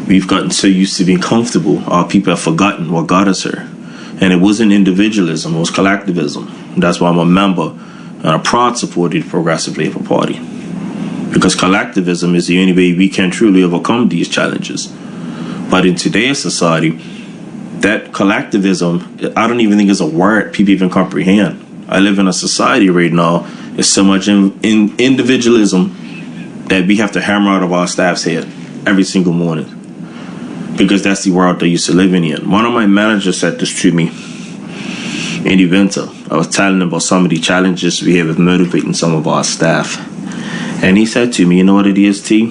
Speaker 2: we've gotten so used to being comfortable, our people have forgotten what got us here. And it wasn't individualism, it was collectivism. And that's why I'm a member and a proud supporter of the Progressive Labour Party. Because collectivism is the only way we can truly overcome these challenges. But in today's society, that collectivism, I don't even think is a word people even comprehend. I live in a society right now, there's so much in individualism that we have to hammer out of our staff's head every single morning. Because that's the world they used to live in. One of my managers said this to me in the winter. I was telling him about some of the challenges we have with motivating some of our staff. And he said to me, you know what it is, T?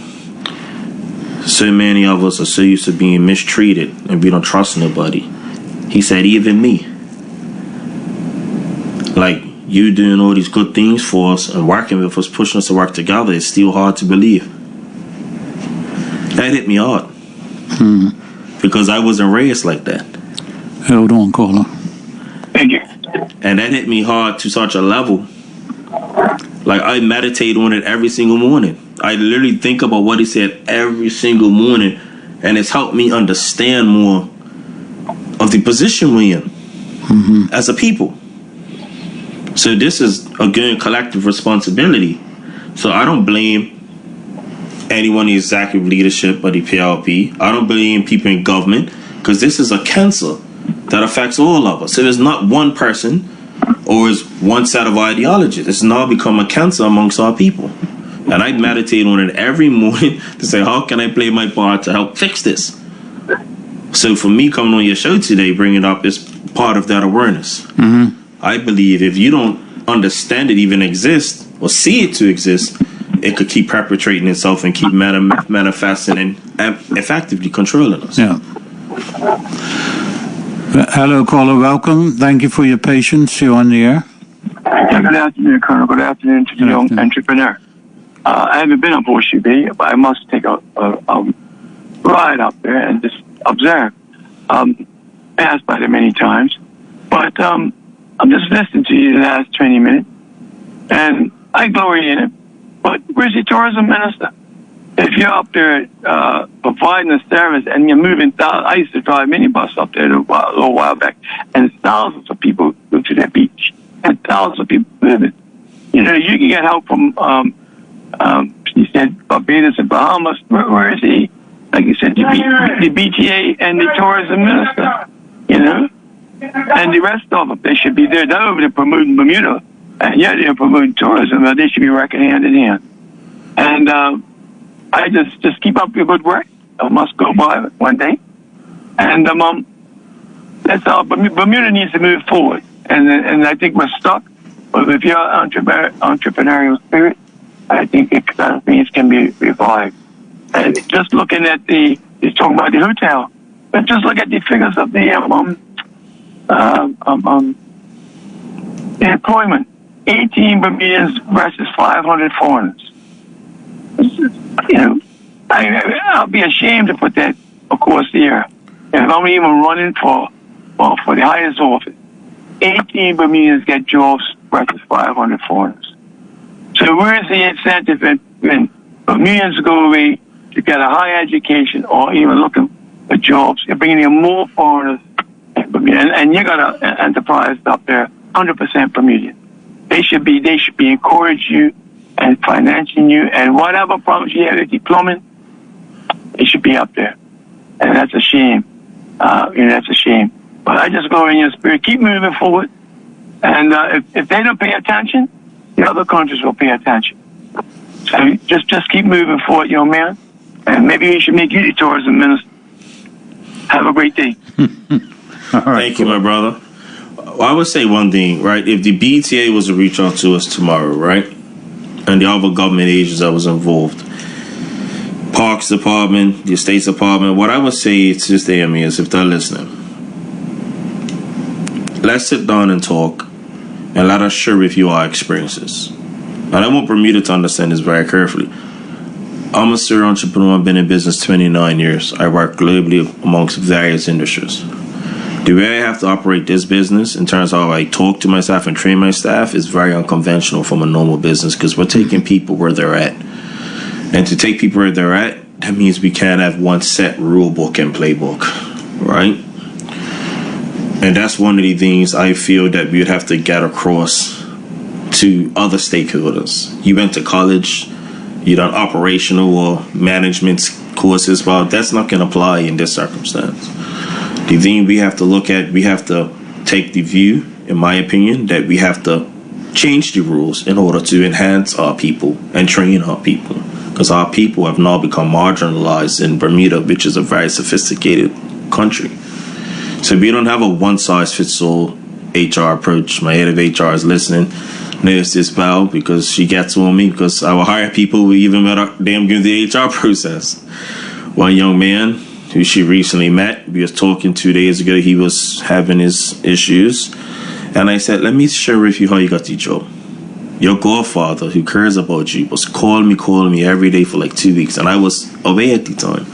Speaker 2: So many of us are so used to being mistreated and we don't trust nobody. He said, even me. Like, you doing all these good things for us and working with us, pushing us to work together, it's still hard to believe. That hit me hard. Because I wasn't raised like that.
Speaker 1: Hold on, caller.
Speaker 3: Thank you.
Speaker 2: And that hit me hard to such a level. Like, I meditate on it every single morning. I literally think about what he said every single morning. And it's helped me understand more of the position we're in as a people. So this is, again, collective responsibility. So I don't blame anyone in the executive leadership of the PLP. I don't blame people in government, because this is a cancer that affects all of us. So it's not one person or is one set of ideologies. It's now become a cancer amongst our people. And I meditate on it every morning to say, how can I play my part to help fix this? So for me, coming on your show today, bringing it up is part of that awareness. I believe if you don't understand it even exists or see it to exist, it could keep perpetrating itself and keep manifesting and effectively controlling us.
Speaker 1: Yeah. Hello, caller. Welcome. Thank you for your patience. You're on the air.
Speaker 5: Good afternoon, Colonel. Good afternoon to the young entrepreneur. I haven't been on Horseshoe Bay, but I must take a ride up there and just observe. Passed by there many times, but I'm just listening to you the last 20 minutes, and I glory in it. But where's the tourism minister? If you're up there providing a service and you're moving, I used to drive minibus up there a little while back, and thousands of people go to that beach, and thousands of people moving. You know, you can get help from, he said, Barbados and Bahamas. Where is he? like you said, the BTA and the tourism minister, you know, and the rest of them. They should be there. They're over there promoting Bermuda, and yeah, they're promoting tourism, but they should be working hand in hand. And I just keep up your good work. I must go by one day, and that's all. Bermuda needs to move forward, and I think we're stuck. But if you're an entrepreneurial spirit, I think things can be revived. And just looking at you're talking about the hotel, but just look at the figures of the employment. 18 Bermudians versus 500 foreigners. You know, I'll be ashamed to put that across the air. If I'm even running for the highest office, 18 Bermudians get jobs versus 500 foreigners. So where's the incentive when Bermudians go away to get a higher education or even looking for jobs? You're bringing in more foreigners, and you got an enterprise up there, 100% Bermudian. They should be encouraging you and financing you, and whatever problems you have with the plumbing, they should be up there. And that's a shame. That's a shame. But I just go in your spirit, keep moving forward. And if they don't pay attention, the other countries will pay attention. So just keep moving forward, young man. And maybe we should make you the tourism minister. Have a great day.
Speaker 2: Thank you, my brother. I would say one thing, right? If the BTA was to reach out to us tomorrow, right? And the other government agents that was involved, Parks Department, the Estates Department, what I would say to them is, if they're listening, let's sit down and talk and let us share with you our experiences. And I want Bermuda to understand this very carefully. I'm a serial entrepreneur. I've been in business 29 years. I work globally amongst various industries. The way I have to operate this business in terms of how I talk to my staff and train my staff is very unconventional from a normal business, because we're taking people where they're at. And to take people where they're at, that means we can't have one set rule book and playbook, right? And that's one of the things I feel that we would have to get across to other stakeholders. You went to college, you done operational or management courses. Well, that's not going to apply in this circumstance. The thing we have to look at, we have to take the view, in my opinion, that we have to change the rules in order to enhance our people and train our people. Because our people have now become marginalized in Bermuda, which is a very sophisticated country. So we don't have a one-size-fits-all HR approach. My head of HR is listening. Knows this well because she gets on me, because I will hire people who even better damn good the HR process. One young man who she recently met, we was talking 2 days ago, he was having his issues. And I said, let me share with you how you got the job. Your godfather, who cares about you, was calling me every day for like 2 weeks. And I was away at the time.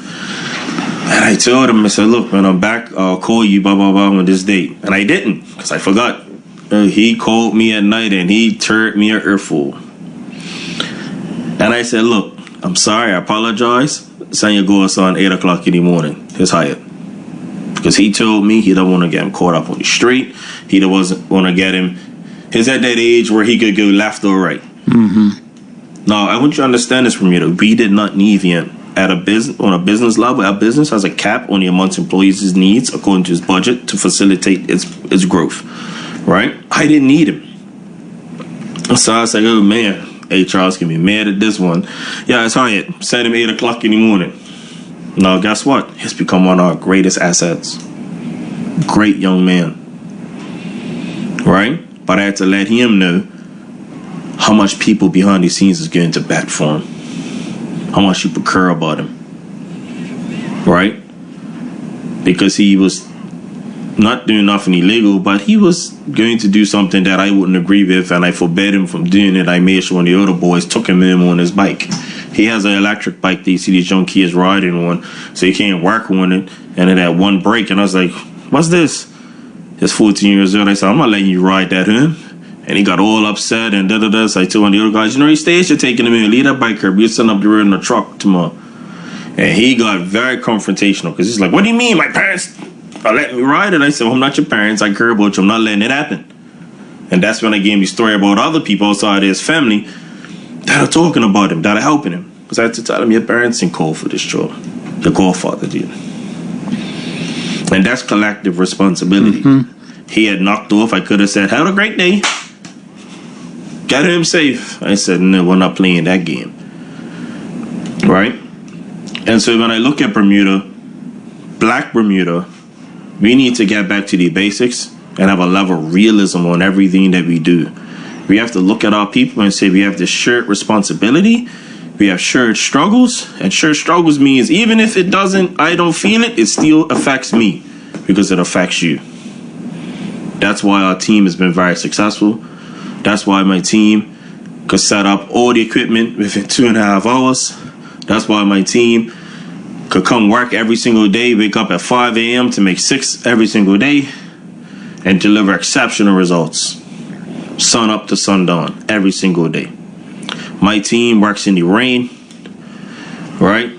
Speaker 2: And I told him, I said, look, when I'm back, I'll call you, blah, blah, blah, on this date. And I didn't, because I forgot. He called me at night and he turned me an earful. And I said, look, I'm sorry, I apologize. Send your goals on 8 o'clock in the morning. He's hired. Because he told me he don't want to get him caught up on the street. He don't want to get him. He's at that age where he could go left or right. Mm-hmm. Now, I want you to understand this, Bermuda. We did not need him on a business level. Our business has a cap on the amount of employees' needs according to his budget to facilitate its growth. Right? I didn't need him. So I was like, oh man, HR's gonna be mad at this one. Yeah, it's hired. Send him 8 o'clock in the morning. Now, guess what? He's become one of our greatest assets. Great young man. Right? But I had to let him know how much people behind the scenes is going to bat for him. How much people care about him. Right? Because he was not doing nothing illegal, but he was going to do something that I wouldn't agree with, and I forbade him from doing it. I made sure one of the other boys took him in on his bike. He has an electric bike that you see these young kids riding on, so he can't work on it, and it had one brake, and I was like, what's this? He's 14 years old. I said, I'm not letting you ride that, huh? And he got all upset and da-da-da. So I told one of the other guys, he stays, you're taking him in, leave that bike here, we'll send up the road in a truck tomorrow. And he got very confrontational, because he's like, what do you mean my parents are letting me ride it? I said, well, I'm not your parents, I care about you, I'm not letting it happen. And that's when I gave him the story about other people outside his family that are talking about him, that are helping him. Because I had to tell him, your parents didn't call for this job. Your godfather did. And that's collective responsibility. He had knocked off. I could have said, have a great day. Got him safe. I said, no, we're not playing that game. Right? And so when I look at Bermuda, Black Bermuda, we need to get back to the basics and have a level of realism on everything that we do. We have to look at our people and say we have this shared responsibility. We have shared struggles. And shared struggles means even if I don't feel it, it still affects me because it affects you. That's why our team has been very successful. That's why my team could set up all the equipment within 2.5 hours. That's why my team could come work every single day, wake up at 5 a.m. to make 6 every single day, and deliver exceptional results. Sun up to sundown every single day. My team works in the rain, right?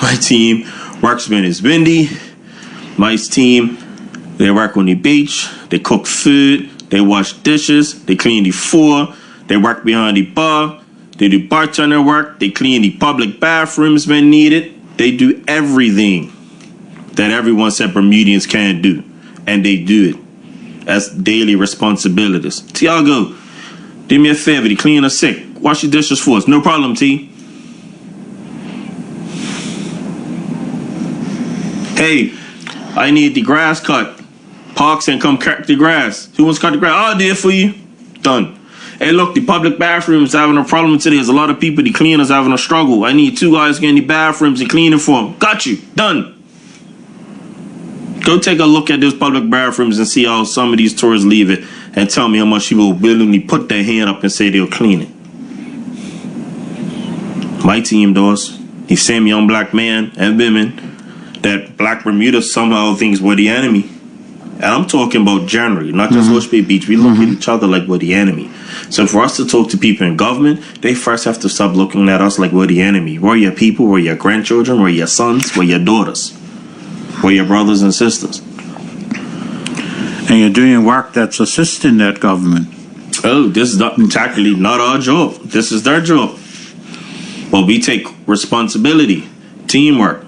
Speaker 2: My team works when it's windy. My team, they work on the beach. They cook food. They wash dishes. They clean the floor. They work behind the bar. They do bartender work. They clean the public bathrooms when needed. They do everything that everyone said Bermudians can't do. And they do it as daily responsibilities. Tiago, do me a favor. The clean us sick. Wash your dishes for us. No problem, T. Hey, I need the grass cut. Parks and come cut the grass. Who wants to cut the grass? I'll do it for you. Done. Hey, look, the public bathrooms having a problem today. There's a lot of people, the cleaners having a struggle. I need 2 guys getting the bathrooms and cleaning for them. Got you. Done. Go take a look at those public bathrooms and see how some of these tourists leave it and tell me how much people will willingly put their hand up and say they'll clean it. My team does. These same young black men and women that Black Bermuda somehow thinks we're the enemy. And I'm talking about generally, not just Horseshoe Bay Beach. We look at each other like we're the enemy. So for us to talk to people in government, they first have to stop looking at us like we're the enemy. We're your people, we're your grandchildren, we're your sons, we're your daughters. We're your brothers and sisters.
Speaker 1: And you're doing work that's assisting that government.
Speaker 2: Oh, this is not exactly not our job. This is their job. But we take responsibility, teamwork.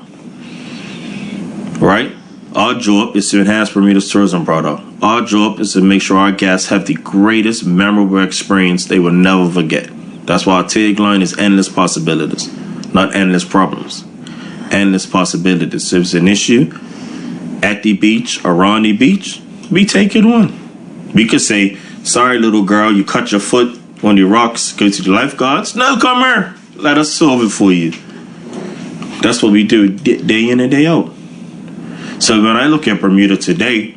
Speaker 2: Right? Our job is to enhance Bermuda's tourism product. Our job is to make sure our guests have the greatest memorable experience they will never forget. That's why our tagline is endless possibilities, not endless problems. Endless possibilities. If it's an issue at the beach, around the beach, we take it on. We could say, sorry, little girl, you cut your foot on the rocks, go to the lifeguards. No, come here. Let us solve it for you. That's what we do day in and day out. So when I look at Bermuda today,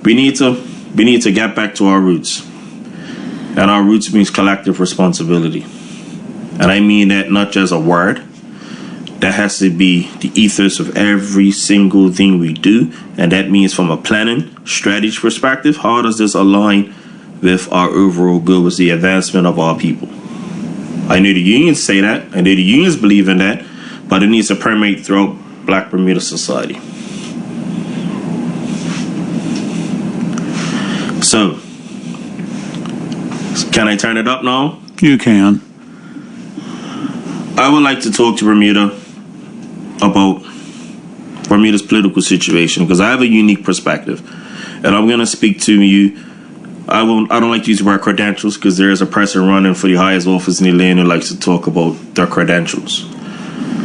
Speaker 2: we need to get back to our roots. And our roots means collective responsibility. And I mean that not just a word. That has to be the ethos of every single thing we do. And that means from a planning, strategy perspective, how does this align with our overall goal, with the advancement of our people? I know the unions say that. I know the unions believe in that. But it needs to permeate throughout Black Bermuda society. So, can I turn it up now?
Speaker 1: You can.
Speaker 2: I would like to talk to Bermuda about Bermuda's political situation because I have a unique perspective, and I'm going to speak to you. I don't like to use the word credentials because there is a person running for the highest office in the land who likes to talk about their credentials.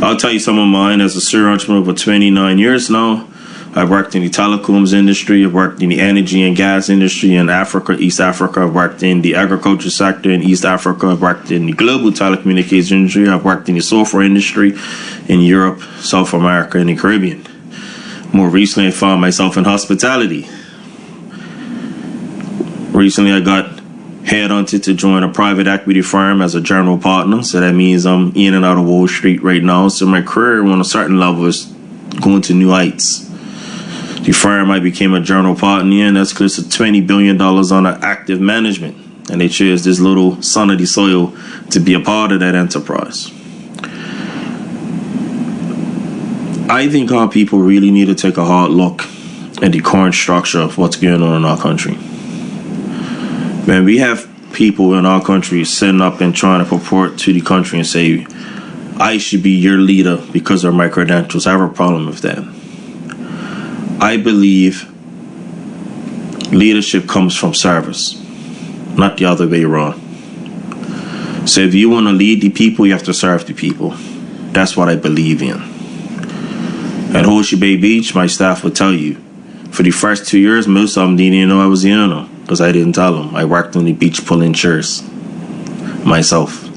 Speaker 2: I'll tell you some of mine. As a serial entrepreneur for 29 years now, I've worked in the telecoms industry. I've worked in the energy and gas industry in Africa, East Africa. I've worked in the agriculture sector in East Africa. I've worked in the global telecommunications industry. I've worked in the software industry in Europe, South America, and the Caribbean. More recently, I found myself in hospitality. Recently, I got headhunted to join a private equity firm as a general partner. So that means I'm in and out of Wall Street right now. So my career on a certain level is going to new heights. The firm I became a general partner in, that's close to $20 billion under active management. And they chose this little son of the soil to be a part of that enterprise. I think our people really need to take a hard look at the current structure of what's going on in our country. Man, we have people in our country sitting up and trying to purport to the country and say, I should be your leader because of my credentials. I have a problem with that. I believe leadership comes from service, not the other way around. So if you want to lead the people, you have to serve the people. That's what I believe in. At Horseshoe Bay Beach, my staff would tell you, for the first 2 years, most of them didn't even know I was the owner because I didn't tell them. I worked on the beach pulling chairs myself.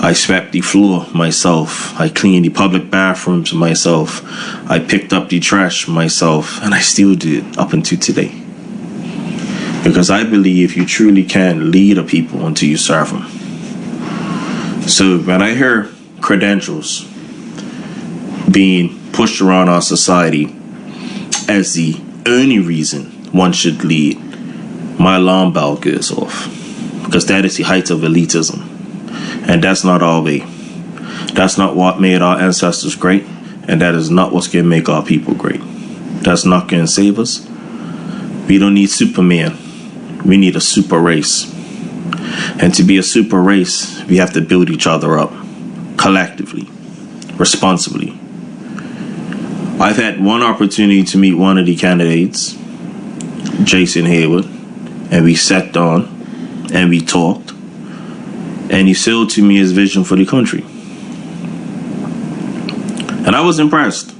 Speaker 2: I swept the floor myself. I cleaned the public bathrooms myself. I picked up the trash myself, and I still do it up until today. Because I believe you truly can lead a people until you serve them. So when I hear credentials being pushed around our society as the only reason one should lead, my alarm bell goes off. Because that is the height of elitism. And that's not our way. That's not what made our ancestors great. And that is not what's going to make our people great. That's not going to save us. We don't need Superman. We need a super race. And to be a super race, we have to build each other up. Collectively. Responsibly. I've had one opportunity to meet one of the candidates, Jason Hayward. And we sat down. And we talked. And he sold to me his vision for the country. And I was impressed.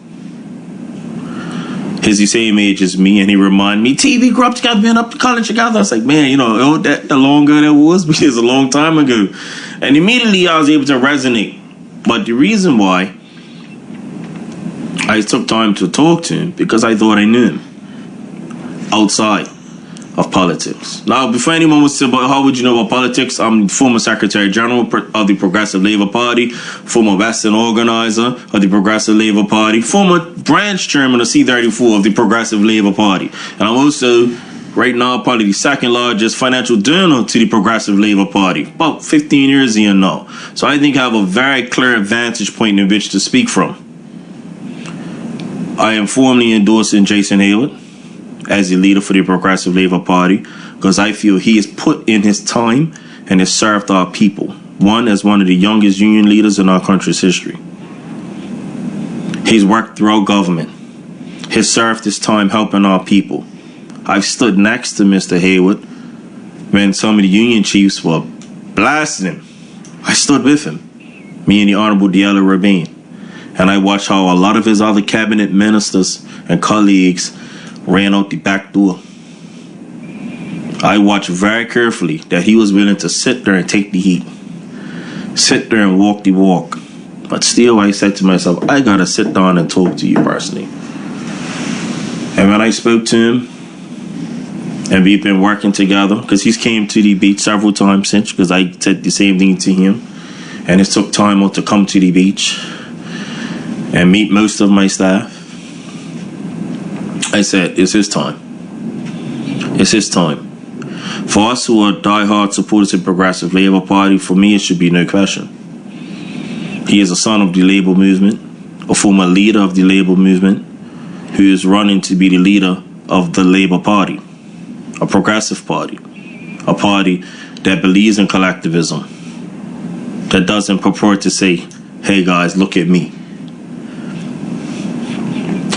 Speaker 2: He's the same age as me, and he reminded me, T, we grew up together, been up to college together. I was like, man, you know, that the longer that was, because a long time ago. And immediately I was able to resonate. But the reason why I took time to talk to him, because I thought I knew him outside of politics. Now, before anyone would say, but how would you know about politics? I'm former Secretary General of the Progressive Labour Party, former Western Organizer of the Progressive Labour Party, former branch chairman of C34 of the Progressive Labour Party. And I'm also, right now, probably the second largest financial donor to the Progressive Labour Party. About 15 years in now. So I think I have a very clear vantage point in which to speak from. I am formally endorsing Jason Hayward as the leader for the Progressive Labour Party, because I feel he has put in his time and has served our people. One, as one of the youngest union leaders in our country's history. He's worked throughout government. He's served his time helping our people. I've stood next to Mr. Hayward when some of the union chiefs were blasting him. I stood with him, me and the Honorable Diallo Rabin. And I watched how a lot of his other cabinet ministers and colleagues ran out the back door. I watched very carefully that he was willing to sit there and take the heat. Sit there and walk the walk. But still, I said to myself, I gotta sit down and talk to you personally. And when I spoke to him, and we've been working together, because he's came to the beach several times since, because I said the same thing to him. And it took time out to come to the beach and meet most of my staff. I said, it's his time. It's his time. For us who are diehard supporters of the Progressive Labour Party, for me, it should be no question. He is a son of the Labour movement, a former leader of the Labour movement, who is running to be the leader of the Labour Party, a progressive party, a party that believes in collectivism, that doesn't purport to say, hey guys, look at me.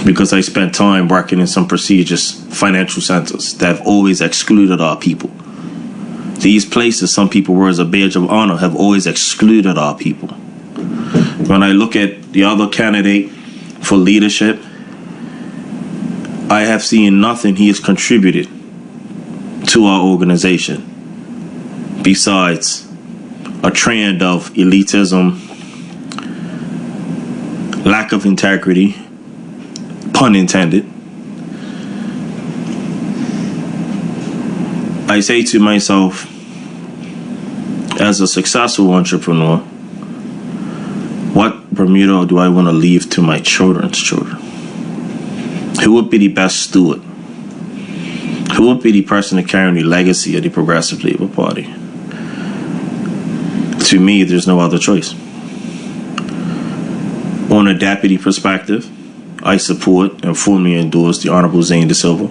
Speaker 2: Because I spent time working in some prestigious financial centers that have always excluded our people. These places, some people were as a badge of honor, have always excluded our people. When I look at the other candidate for leadership, I have seen nothing he has contributed to our organization besides a trend of elitism, lack of integrity, pun intended. I say to myself, as a successful entrepreneur, what Bermuda do I want to leave to my children's children? Who would be the best steward? Who would be the person to carry the legacy of the Progressive Labour Party? To me, there's no other choice. On a deputy perspective, I support and formally endorse the Honorable Zane De Silva,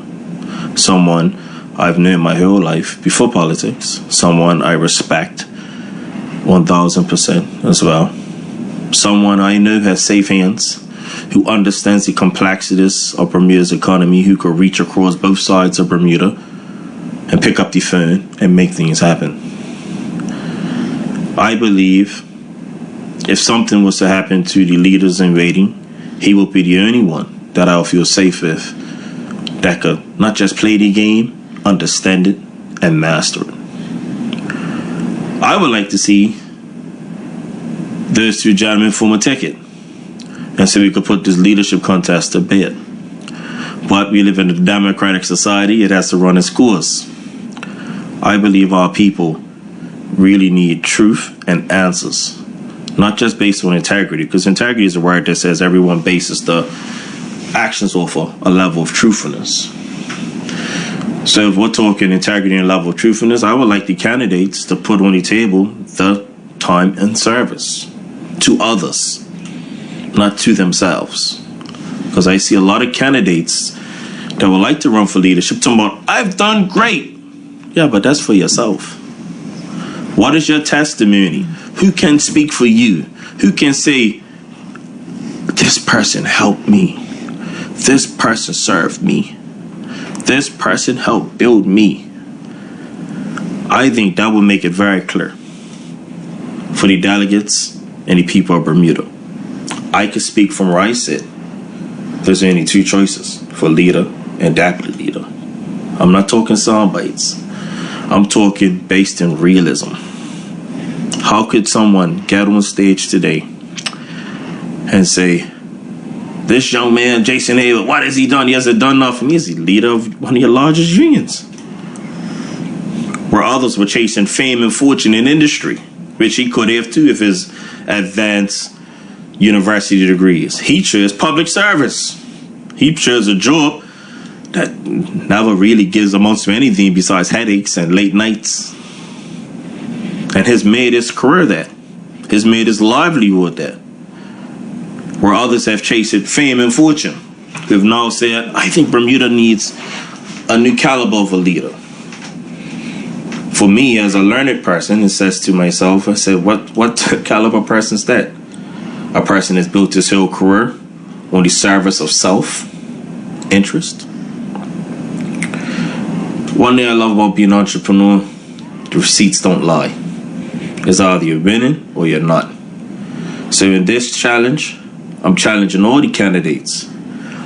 Speaker 2: someone I've known my whole life before politics, someone I respect 1000% as well. someone I know has safe hands, who understands the complexities of Bermuda's economy, who could reach across both sides of Bermuda and pick up the phone and make things happen. I believe if something was to happen to the leaders in waiting, he will be the only one that I'll feel safe with that could not just play the game, understand it, and master it. I would like to see those two gentlemen form a ticket and so we could put this leadership contest to bed. But we live in a democratic society. It has to run its course. I believe our people really need truth and answers, not just based on integrity, because integrity is a word that says everyone bases the actions off a level of truthfulness. So if we're talking integrity and level of truthfulness, I would like the candidates to put on the table the time and service to others, not to themselves. Because I see a lot of candidates that would like to run for leadership talking about, I've done great. Yeah, but that's for yourself. What is your testimony? Who can speak for you? Who can say, this person helped me. This person served me. This person helped build me. I think that would make it very clear for the delegates and the people of Bermuda. I could speak from where I sit. There's only two choices for leader and deputy leader. I'm not talking sound bites. I'm talking based in realism. How could someone get on stage today and say, this young man, Jason Hayward, what has he done? He hasn't done nothing. He's the leader of one of your largest unions. Where others were chasing fame and fortune in industry, which he could have too if his advanced university degrees. He chose public service. He chose a job that never really gives amounts to anything besides headaches and late nights. And has made his career that. Has made his livelihood that. Where others have chased fame and fortune, who've now said, I think Bermuda needs a new caliber of a leader. For me, as a learned person, it says to myself, I said, what caliber person is that? A person that's built his whole career on the service of self-interest. One thing I love about being an entrepreneur, the receipts don't lie. It's either you're winning or you're not. So in this challenge, I'm challenging all the candidates.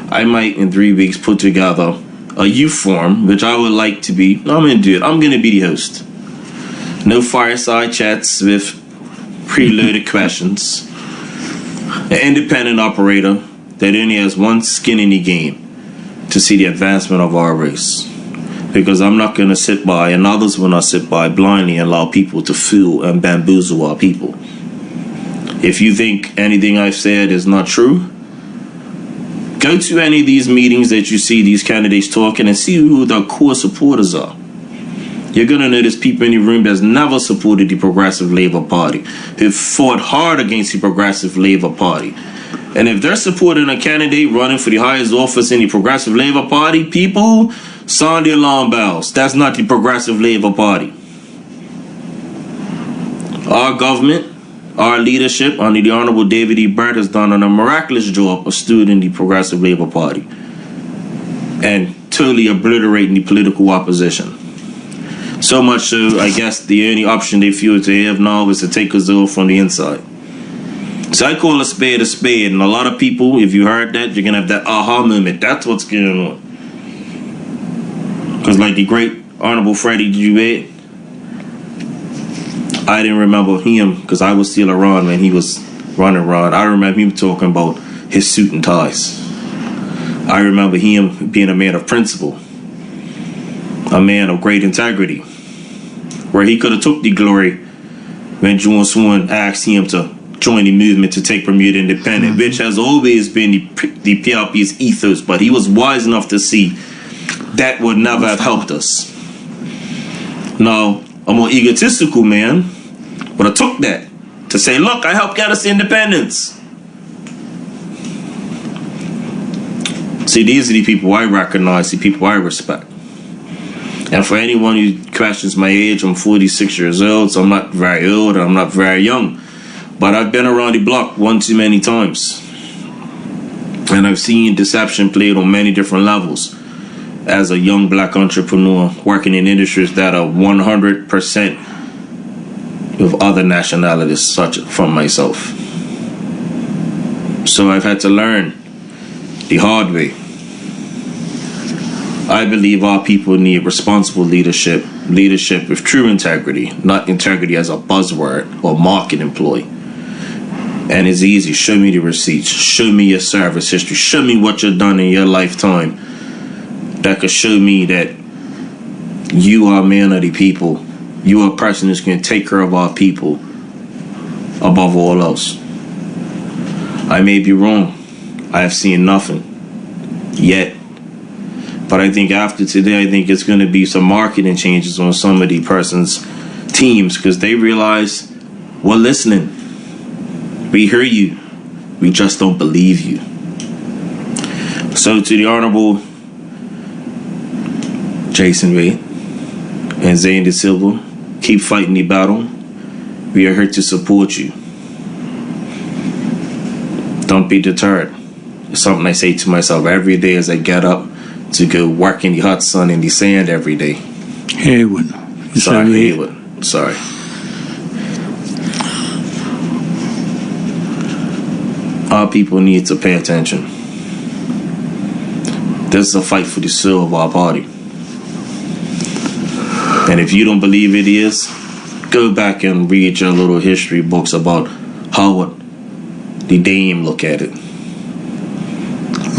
Speaker 2: I might in 3 weeks put together a youth forum, which I would like to be. I'm going to do it. I'm going to be the host. No fireside chats with preloaded questions. An independent operator that only has one skin in the game to see the advancement of our race. Because I'm not going to sit by, and others will not sit by blindly and allow people to fool and bamboozle our people. If you think anything I've said is not true, go to any of these meetings that you see these candidates talking and see who their core supporters are. You're going to notice people in the room that's never supported the Progressive Labour Party, who fought hard against the Progressive Labour Party. And if they're supporting a candidate running for the highest office in the Progressive Labour Party, people sound the alarm bells. That's not the Progressive Labour Party. Our government, our leadership under the Honorable David E. Byrd has done a miraculous job of stewarding the Progressive Labour Party and totally obliterating the political opposition. So much so, I guess the only option they feel to have now is to take us over from the inside. So I call a spade, and a lot of people, if you heard that, you're going to have that aha moment. That's what's going on. Because like the great Honorable Freddie Jewett, I didn't remember him because I was still around when he was running around. I remember him talking about his suit and ties. I remember him being a man of principle, a man of great integrity, where he could have took the glory when John Swan asked him to join the movement to take Bermuda independent, which has always been the PRP's ethos, but he was wise enough to see that would never have helped us. Now, I'm an egotistical man, but I took that to say, look, I helped get us independence. See, these are the people I recognize, the people I respect. And for anyone who questions my age, I'm 46 years old, so I'm not very old, I'm not very young. But I've been around the block one too many times. And I've seen deception played on many different levels as a young black entrepreneur working in industries that are 100% of other nationalities, such from myself. So I've had to learn the hard way. I believe our people need responsible leadership with true integrity, not integrity as a buzzword or marketing ploy. And it's easy. Show me the receipts. Show me your service history. Show me what you've done in your lifetime that could show me that you are a man of the people. You are a person who's going to take care of our people above all else. I may be wrong. I have seen nothing yet. But I think after today, I think it's going to be some marketing changes on some of the person's teams because they realize we're listening. We hear you. We just don't believe you. So to the Honorable Jason Ray and Zane De Silva, keep fighting the battle. We are here to support you. Don't be deterred. It's something I say to myself every day as I get up to go work in the hot sun in the sand every day.
Speaker 1: Haywood.
Speaker 2: Haywood. Sorry. Our people need to pay attention. This is a fight for the soul of our party. And if you don't believe it is, go back and read your little history books about how the Dame look at it.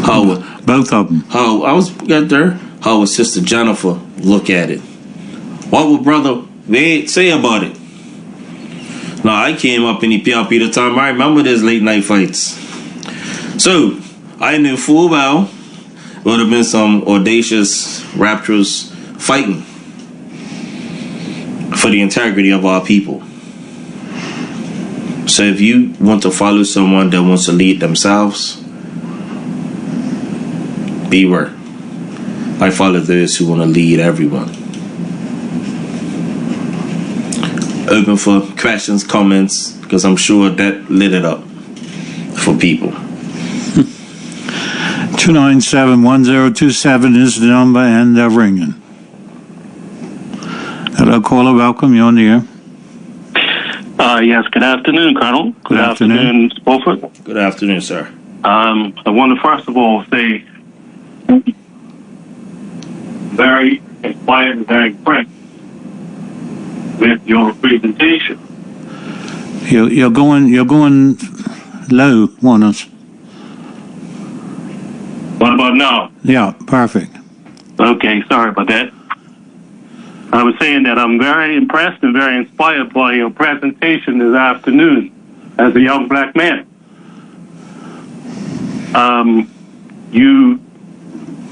Speaker 2: How
Speaker 1: both of them.
Speaker 2: How I was got there. How would Sister Jennifer look at it? What would Brother Wade say about it? Now I came up in the PRP the time. I remember those late night fights. So I knew full well would have been some audacious, rapturous fighting for the integrity of our people. So if you want to follow someone that wants to lead themselves, beware. I follow those who want to lead everyone. Open for questions, comments, because I'm sure that lit it up for people.
Speaker 1: 297-1027 is the number, and they're ringing. Hello, caller. Welcome. You're on the air.
Speaker 6: Yes, good afternoon, Colonel. Good afternoon, Spofford.
Speaker 2: Good afternoon, sir.
Speaker 6: I want to first of all say very inspired and very impressed with your presentation.
Speaker 1: You're going low on us.
Speaker 6: What about now?
Speaker 1: Yeah, perfect.
Speaker 6: Okay, sorry about that. I was saying that I'm very impressed and very inspired by your presentation this afternoon as a young black man. You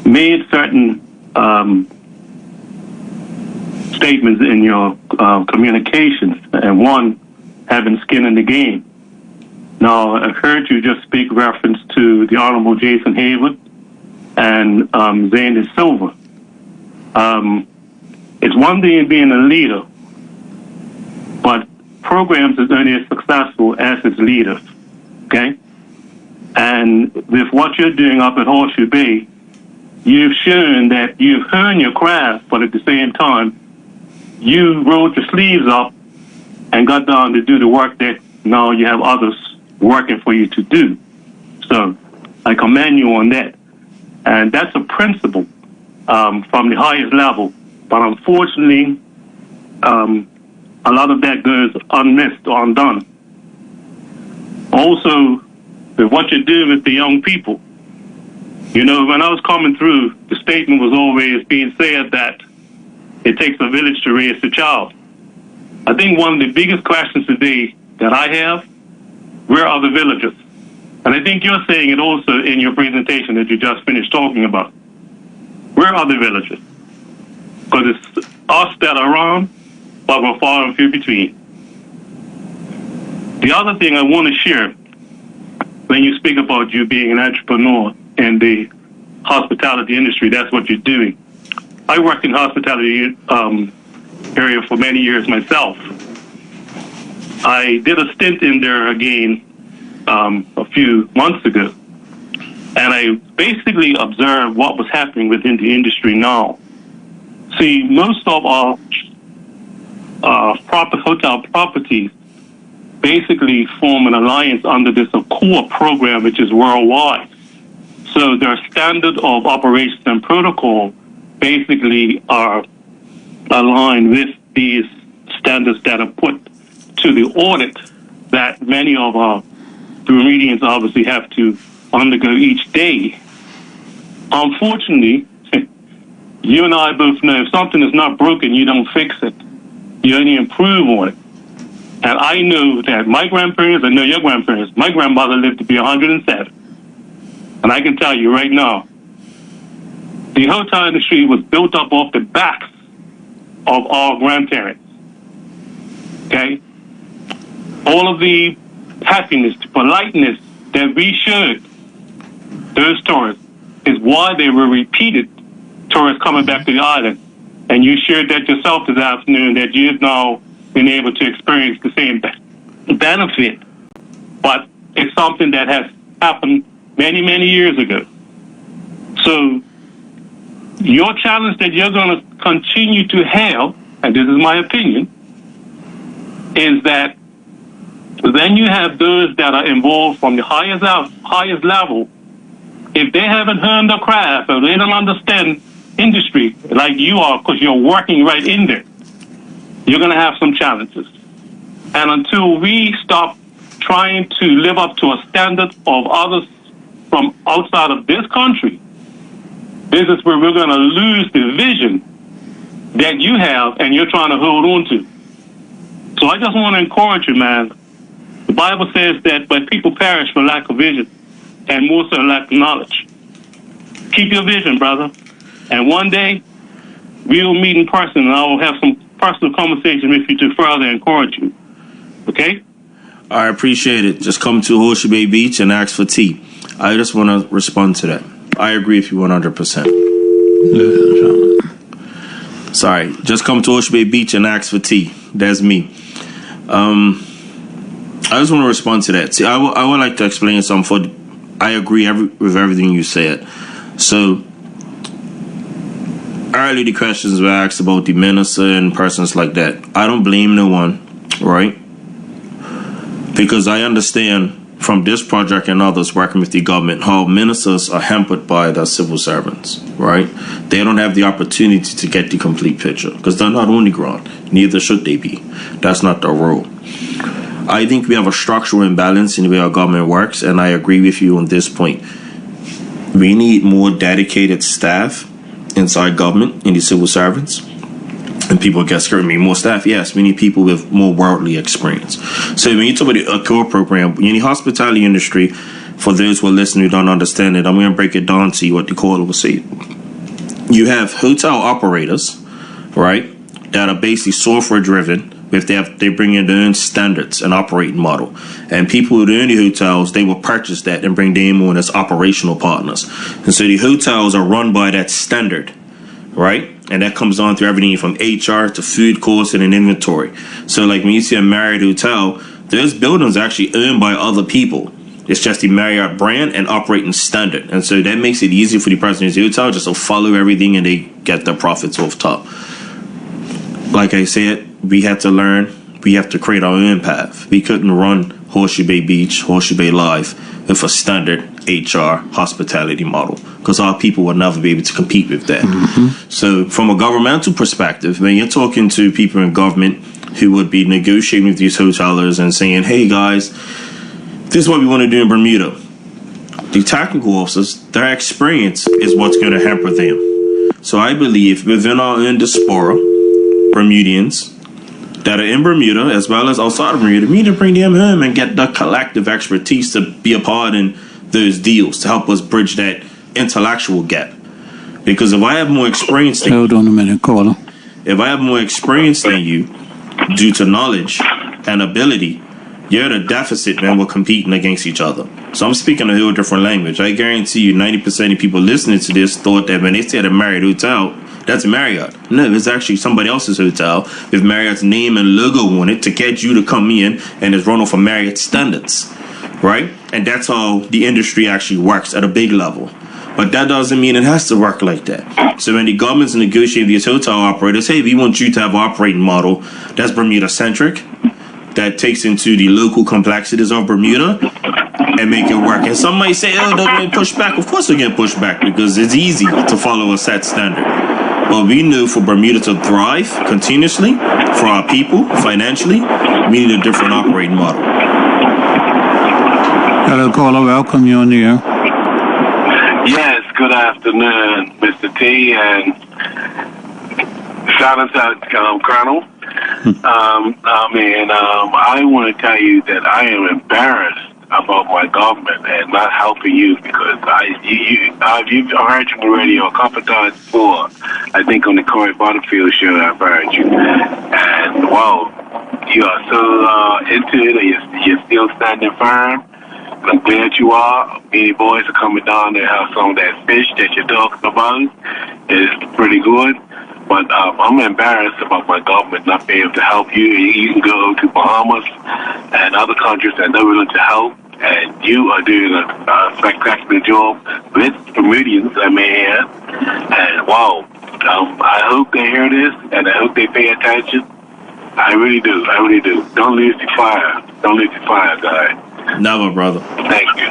Speaker 6: made certain statements in your communications, and one, having skin in the game. Now, I heard you just speak reference to the Honorable Jason Haywood and Zane De Silva. It's one thing being a leader, but programs is only as successful as its leaders, okay? And with what you're doing up at Horseshoe Bay, you've shown that you've honed your craft, but at the same time, you rolled your sleeves up and got down to do the work that now you have others working for you to do. So I commend you on that. And that's a principle from the highest level. But unfortunately, a lot of that goes unmissed or undone. Also, with what you're doing with the young people, you know, when I was coming through, the statement was always being said that it takes a village to raise a child. I think one of the biggest questions today that I have, where are the villagers? And I think you're saying it also in your presentation that you just finished talking about. Where are the villagers? Because it's us that are around, but we're far and few between. The other thing I want to share, when you speak about you being an entrepreneur in the hospitality industry, that's what you're doing. I worked in hospitality area for many years myself. I did a stint in there again a few months ago, and I basically observed what was happening within the industry now. See, most of our hotel properties basically form an alliance under this core program, which is worldwide. So their standard of operations and protocol basically are aligned with these standards that are put to the audit that many of our Bermudians obviously have to undergo each day. Unfortunately, you and I both know if something is not broken, you don't fix it. You only improve on it. And I know that my grandparents, I know your grandparents, my grandmother lived to be 107. And I can tell you right now, the hotel industry was built up off the backs of our grandparents. Okay? All of the happiness, the politeness that we showed those tourists is why they were repeated tourists coming back to the island. And you shared that yourself this afternoon, that you've now been able to experience the same benefit. But it's something that has happened many, many years ago. So your challenge that you're going to continue to have, and this is my opinion, is that then you have those that are involved from the highest level. If they haven't honed their craft or they don't understand industry like you are, because you're working right in there, you're going to have some challenges. And until we stop trying to live up to a standard of others from outside of this country, this is where we're going to lose the vision that you have and you're trying to hold on to. So I just want to encourage you, man. The Bible says that but people perish for lack of vision and more so lack of knowledge. Keep your vision, brother. And one day we'll meet in person and I will have some personal conversation with you to further encourage you. Okay?
Speaker 2: I appreciate it. Just come to Horseshoe Bay Beach and ask for tea. I just want to respond to that. I agree with you 100%. Sorry. Just come to Horseshoe Bay Beach and ask for tea. That's me. I just want to respond to that. See, I would like to explain something. I agree with everything you said. So, earlier the questions were asked about the minister and persons like that. I don't blame no one, right? Because I understand from this project and others working with the government how ministers are hampered by the civil servants, right? They don't have the opportunity to get the complete picture because they're not on the ground. Neither should they be. That's not their role. I think we have a structural imbalance in the way our government works, and I agree with you on this point. We need more dedicated staff inside government, in the civil servants. And people get scared of me. More staff, yes. We need people with more worldly experience. So when you talk about a core program, in the hospitality industry, for those who are listening who don't understand it, I'm going to break it down to you what the caller will say. You have hotel operators, right, that are basically software driven. If they bring in their own standards and operating model, and people who own the hotels, they will purchase that and bring them on as operational partners. And so the hotels are run by that standard, right? And that comes on through everything from HR to food costs and an inventory. So like when you see a Marriott hotel, those buildings are actually owned by other people. It's just the Marriott brand and operating standard. And so that makes it easier for the person in the hotel just to follow everything and they get their profits off top. Like I said, we had to learn, we have to create our own path. We couldn't run Horseshoe Bay Beach, Horseshoe Bay Live with a standard HR hospitality model because our people would never be able to compete with that. Mm-hmm. So from a governmental perspective, when you're talking to people in government who would be negotiating with these hotelers and saying, hey guys, this is what we want to do in Bermuda. The technical officers, their experience is what's going to hamper them. So I believe within our own diaspora, Bermudians that are in Bermuda as well as outside of Bermuda, we need to bring them home and get the collective expertise to be a part in those deals to help us bridge that intellectual gap. Because if I have more experience than
Speaker 1: hold on a minute, caller.
Speaker 2: If I have more experience than you due to knowledge and ability, you're at a deficit when we're competing against each other. So I'm speaking a whole different language. I guarantee you 90% of people listening to this thought that when they say at a Marriott hotel, that's Marriott. No, it's actually somebody else's hotel with Marriott's name and logo on it to get you to come in, and it's run off of Marriott standards, right? And that's how the industry actually works at a big level. But that doesn't mean it has to work like that. So when the government's negotiating these hotel operators, hey, we want you to have an operating model that's Bermuda-centric, that takes into the local complexities of Bermuda and make it work. And some might say, oh, they're going to push back. Of course they're going to push back because it's easy to follow a set standard. But we know for Bermuda to thrive continuously, for our people, financially, we need a different operating model.
Speaker 1: Hello, caller. Welcome you on the air.
Speaker 7: Yes, good afternoon, Mr. T, and shout out to Colonel. I want to tell you that I am embarrassed about my government and not helping you because I've heard you on the radio a couple of times before. I think on the Corey Butterfield show I've heard you, and wow, you are so into it, and you're still standing firm. I'm glad you are. Many boys are coming down to have some of that fish that you're talking about. It's pretty good. But I'm embarrassed about my government not being able to help you. You can go to Bahamas and other countries that are willing to help. And you are doing a spectacular job with Bermudians, I may add. And wow, I hope they hear this and I hope they pay attention. I really do. I really do. Don't lose the fire. Don't lose the fire, guy.
Speaker 2: Never, brother.
Speaker 7: Thank you.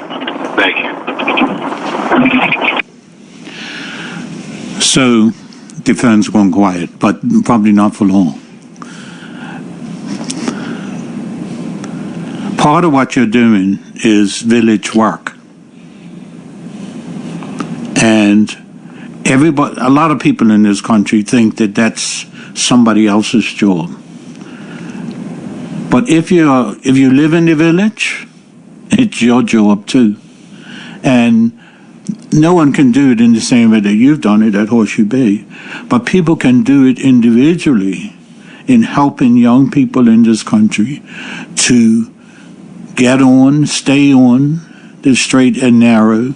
Speaker 7: Thank
Speaker 1: you. So, the phone's gone quiet, but probably not for long. Part of what you're doing is village work. And a lot of people in this country think that that's somebody else's job. But if you live in the village, it's your job too. And no one can do it in the same way that you've done it at Horseshoe Bay. But people can do it individually in helping young people in this country to get on, stay on the straight and narrow,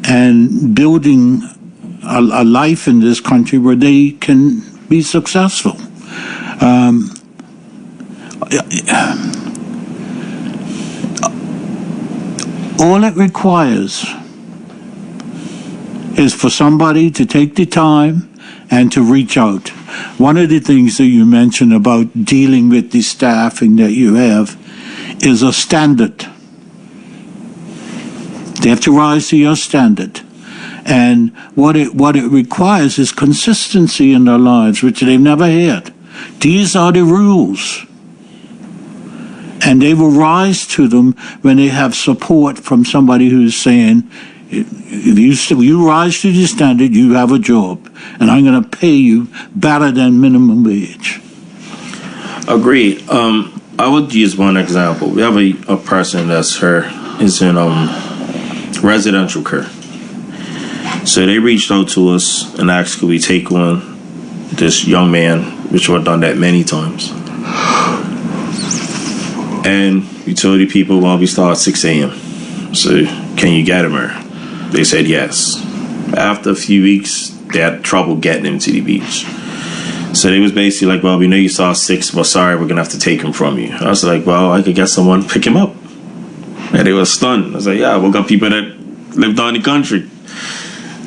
Speaker 1: and building a life in this country where they can be successful. All it requires is for somebody to take the time and to reach out. One of the things that you mentioned about dealing with the staffing that you have is a standard. They have to rise to your standard. And what it requires is consistency in their lives, which they've never had. These are the rules. And they will rise to them when they have support from somebody who's saying, if you rise to the standard, you have a job, and I'm going to pay you better than minimum wage.
Speaker 2: Agreed. I would use one example. We have a person is in residential care. So they reached out to us and asked could we take on this young man, which we've done that many times. And we told the people, well, we start at 6 a.m. So can you get him here? They said yes. After a few weeks, they had trouble getting him to the beach. So they was basically like, well, we know you saw 6, but sorry, we're going to have to take him from you. I was like, well, I could get someone to pick him up. And they were stunned. I was like, yeah, we got people that live down the country.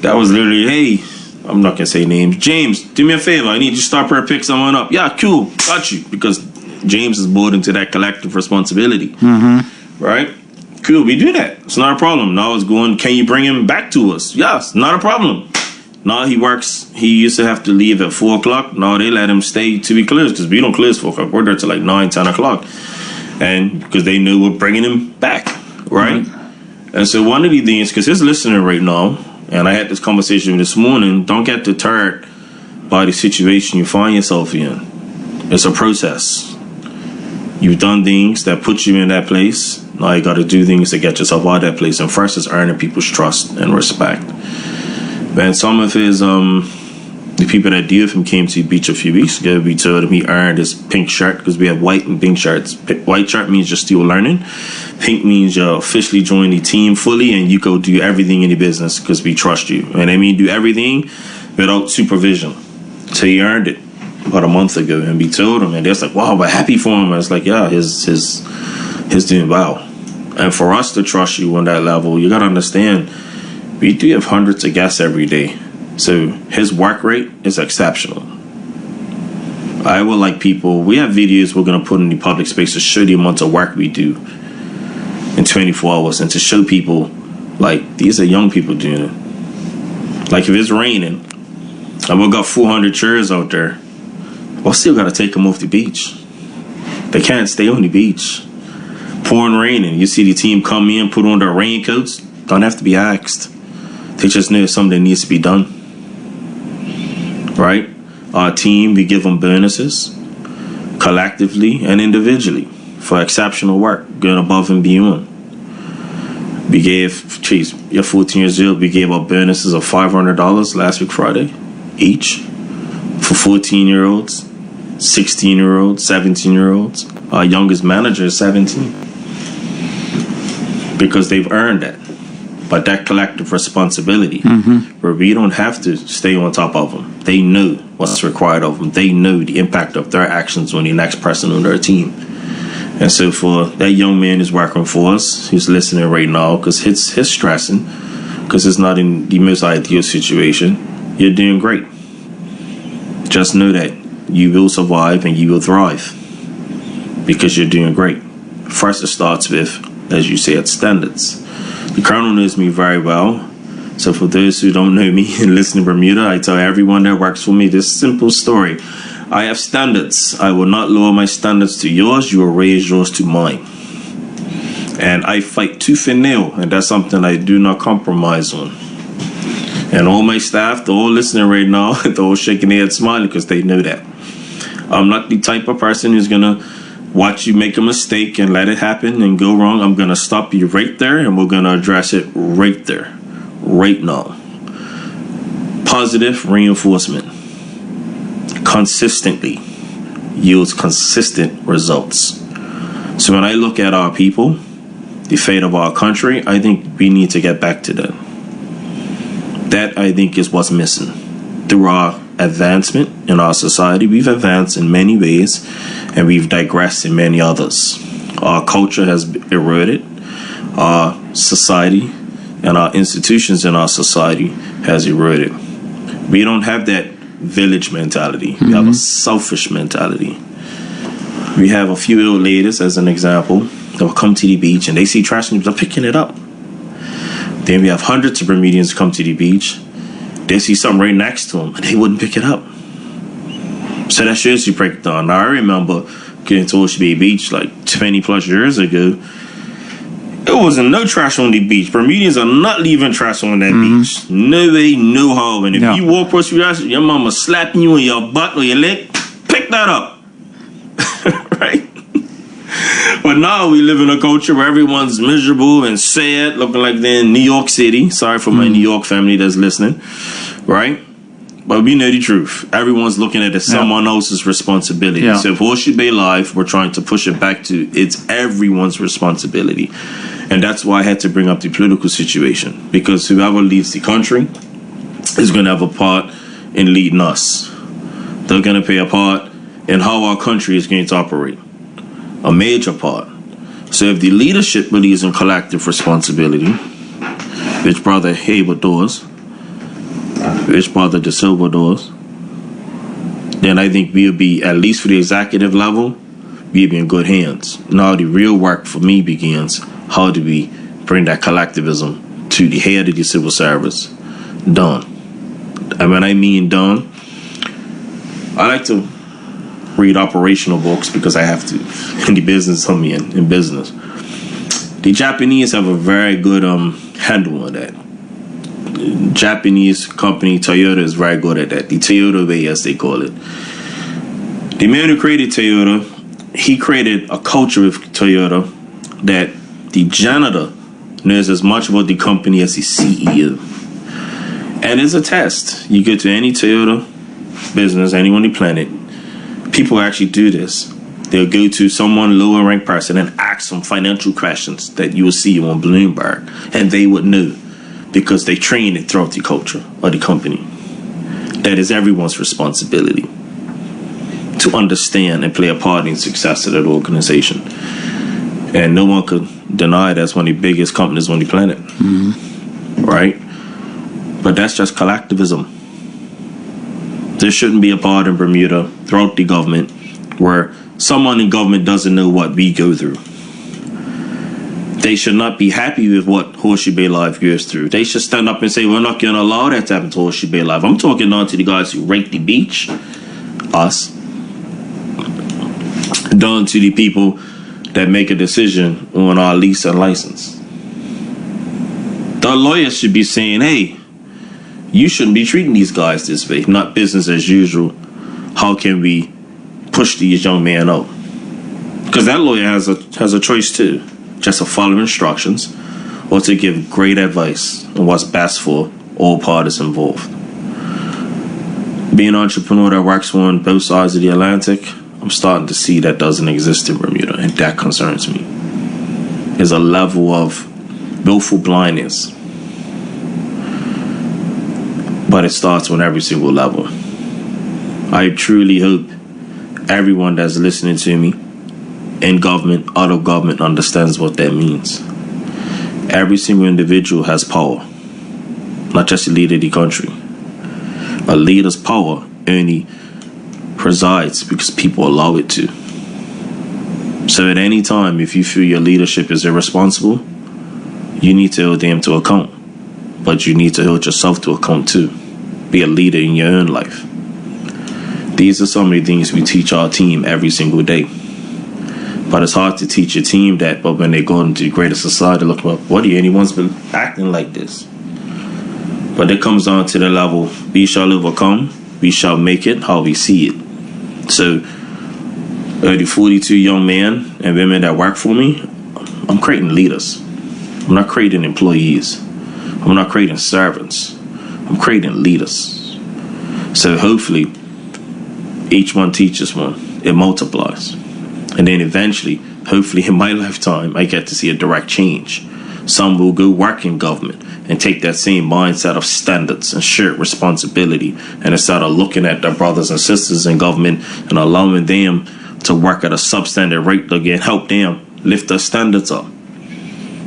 Speaker 2: That was literally, hey, I'm not going to say names. James, do me a favor. I need you to stop here and pick someone up. Yeah, cool. Got you. Because James is bought into that collective responsibility. Mm-hmm. Right? Cool, we do that. It's not a problem. Now it's going, can you bring him back to us? Yes, not a problem. Now he works, he used to have to leave at 4 o'clock. Now they let him stay till we close, because we don't close 4 o'clock. We're there till like 9, 10 o'clock. And because they knew we're bringing him back, right? Mm-hmm. And so one of the things, because he's listening right now, and I had this conversation this morning, don't get deterred by the situation you find yourself in. It's a process. You've done things that put you in that place. Now you got to do things to get yourself out of that place. And first is earning people's trust and respect. And some of his, the people that deal with him came to the beach a few weeks ago. We told him he earned his pink shirt because we have white and pink shirts. White shirt means you're still learning. Pink means you're officially joined the team fully and you go do everything in the business because we trust you. And I mean do everything without supervision. So he earned it about a month ago, and we told him, and they're like, wow, we're happy for him. I was like, yeah, his doing well. And for us to trust you on that level, you got to understand, we do have hundreds of guests every day. So his work rate is exceptional. I would like people, we have videos we're going to put in the public space to show the amount of work we do in 24 hours, and to show people, like, these are young people doing it. Like, if it's raining and we got 400 chairs out there, we still got to take them off the beach. They can't stay on the beach. Pouring rain, and you see the team come in, put on their raincoats, don't have to be asked. They just know something needs to be done. Right? Our team, we give them bonuses, collectively and individually, for exceptional work, going above and beyond. We gave, you're 14 years old, we gave out bonuses of $500 last week Friday, each, for 14-year-olds, 16-year-olds, 17-year-olds. Our youngest manager is 17. Because they've earned that. But that collective responsibility, where we don't have to stay on top of them. They know what's required of them. They know the impact of their actions on the next person on their team. And so for that young man who's working for us, who's listening right now, because he's stressing, because it's not in the most ideal situation, you're doing great. Just know that you will survive and you will thrive, because you're doing great. First, it starts with, as you say, at standards. The Colonel knows me very well. So for those who don't know me and listen to Bermuda, I tell everyone that works for me this simple story. I have standards. I will not lower my standards to yours. You will raise yours to mine. And I fight tooth and nail, and that's something I do not compromise on. And all my staff, they're all listening right now, they're all shaking their head smiling, because they know that. I'm not the type of person who's going to watch you make a mistake and let it happen and go wrong. I'm going to stop you right there, and we're going to address it right there, right now. Positive reinforcement consistently yields consistent results. So when I look at our people, the fate of our country, I think we need to get back to that. That, I think, is what's missing. Through our advancement in our society, we've advanced in many ways, and we've digressed in many others. Our culture has eroded. Our society and our institutions in our society has eroded. We don't have that village mentality. We have a selfish mentality. We have a few old ladies, as an example, that will come to the beach and they see trash and they're picking it up. Then we have hundreds of Bermudians come to the beach. They see something right next to them and they wouldn't pick it up. So that shows you break down. Now, I remember getting to Horseshoe Bay Beach like 20 plus years ago. There wasn't no trash on the beach. Bermudians are not leaving trash on that beach. No way, no how. And if you walk across the trash, your mama slapping you in your butt or your leg, pick that up. Right? But now we live in a culture where everyone's miserable and sad, looking like they're in New York City. Sorry for my New York family that's listening. Right? But we know the truth. Everyone's looking at it as someone else's responsibility. So if Horseshoe Bay Live, we're trying to push it back to it's everyone's responsibility. And that's why I had to bring up the political situation. Because whoever leads the country is going to have a part in leading us. They're going to play a part in how our country is going to operate. A major part. So if the leadership believes in collective responsibility, which Brother Haber does, which Brother De Silva does, then I think we'll be, at least for the executive level, we'll be in good hands. Now the real work for me begins. How do we bring that collectivism to the head of the civil service? Done. And when I mean done, I like to read operational books because I have to. In the business, I'm in business. The Japanese have a very good handle on that. The Japanese company Toyota is very good at that. The Toyota way, as they call it. The man who created Toyota, he created a culture with Toyota that the janitor knows as much about the company as the CEO. And it's a test. You go to any Toyota business, anyone on the planet, people actually do this. They'll go to someone lower ranked person and ask them financial questions that you will see on Bloomberg. And they would know because they train it throughout the culture of the company. that is everyone's responsibility to understand and play a part in the success of that organization. And no one could deny that's one of the biggest companies on the planet. Right? But that's just collectivism. There shouldn't be a part in Bermuda throughout the government where someone in government doesn't know what we go through. They should not be happy with what Horseshoe Bay Live goes through. They should stand up and say, we're not going to allow that to happen to Horseshoe Bay Live. I'm talking now to the guys who rake the beach, us, down to the people that make a decision on our lease and license. The lawyers should be saying, hey, you shouldn't be treating these guys this way, not business as usual. How can we push these young men out? Because that lawyer has a choice too. Just to follow instructions or to give great advice on what's best for all parties involved. Being an entrepreneur that works on both sides of the Atlantic, I'm starting to see that doesn't exist in Bermuda, and that concerns me. There's a level of willful blindness, but it starts on every single level. I truly hope everyone that's listening to me, in government, out of government, understands what that means. Every single individual has power, not just the leader of the country. A leader's power only presides because people allow it to. So at any time, if you feel your leadership is irresponsible, you need to hold them to account. But you need to hold yourself to account too. Be a leader in your own life. These are some of the things we teach our team every single day. But it's hard to teach your team that, but when they go into the greater society, look up, what do you, anyone's been acting like this? But it comes down to the level, we shall overcome, we shall make it how we see it. So, the 42 young men and women that work for me, I'm creating leaders. I'm not creating employees. I'm not creating servants. I'm creating leaders. So hopefully, each one teaches one. It multiplies. And then eventually, hopefully in my lifetime, I get to see a direct change. Some will go work in government and take that same mindset of standards and shared responsibility, and instead of looking at their brothers and sisters in government and allowing them to work at a substandard rate again, help them lift their standards up.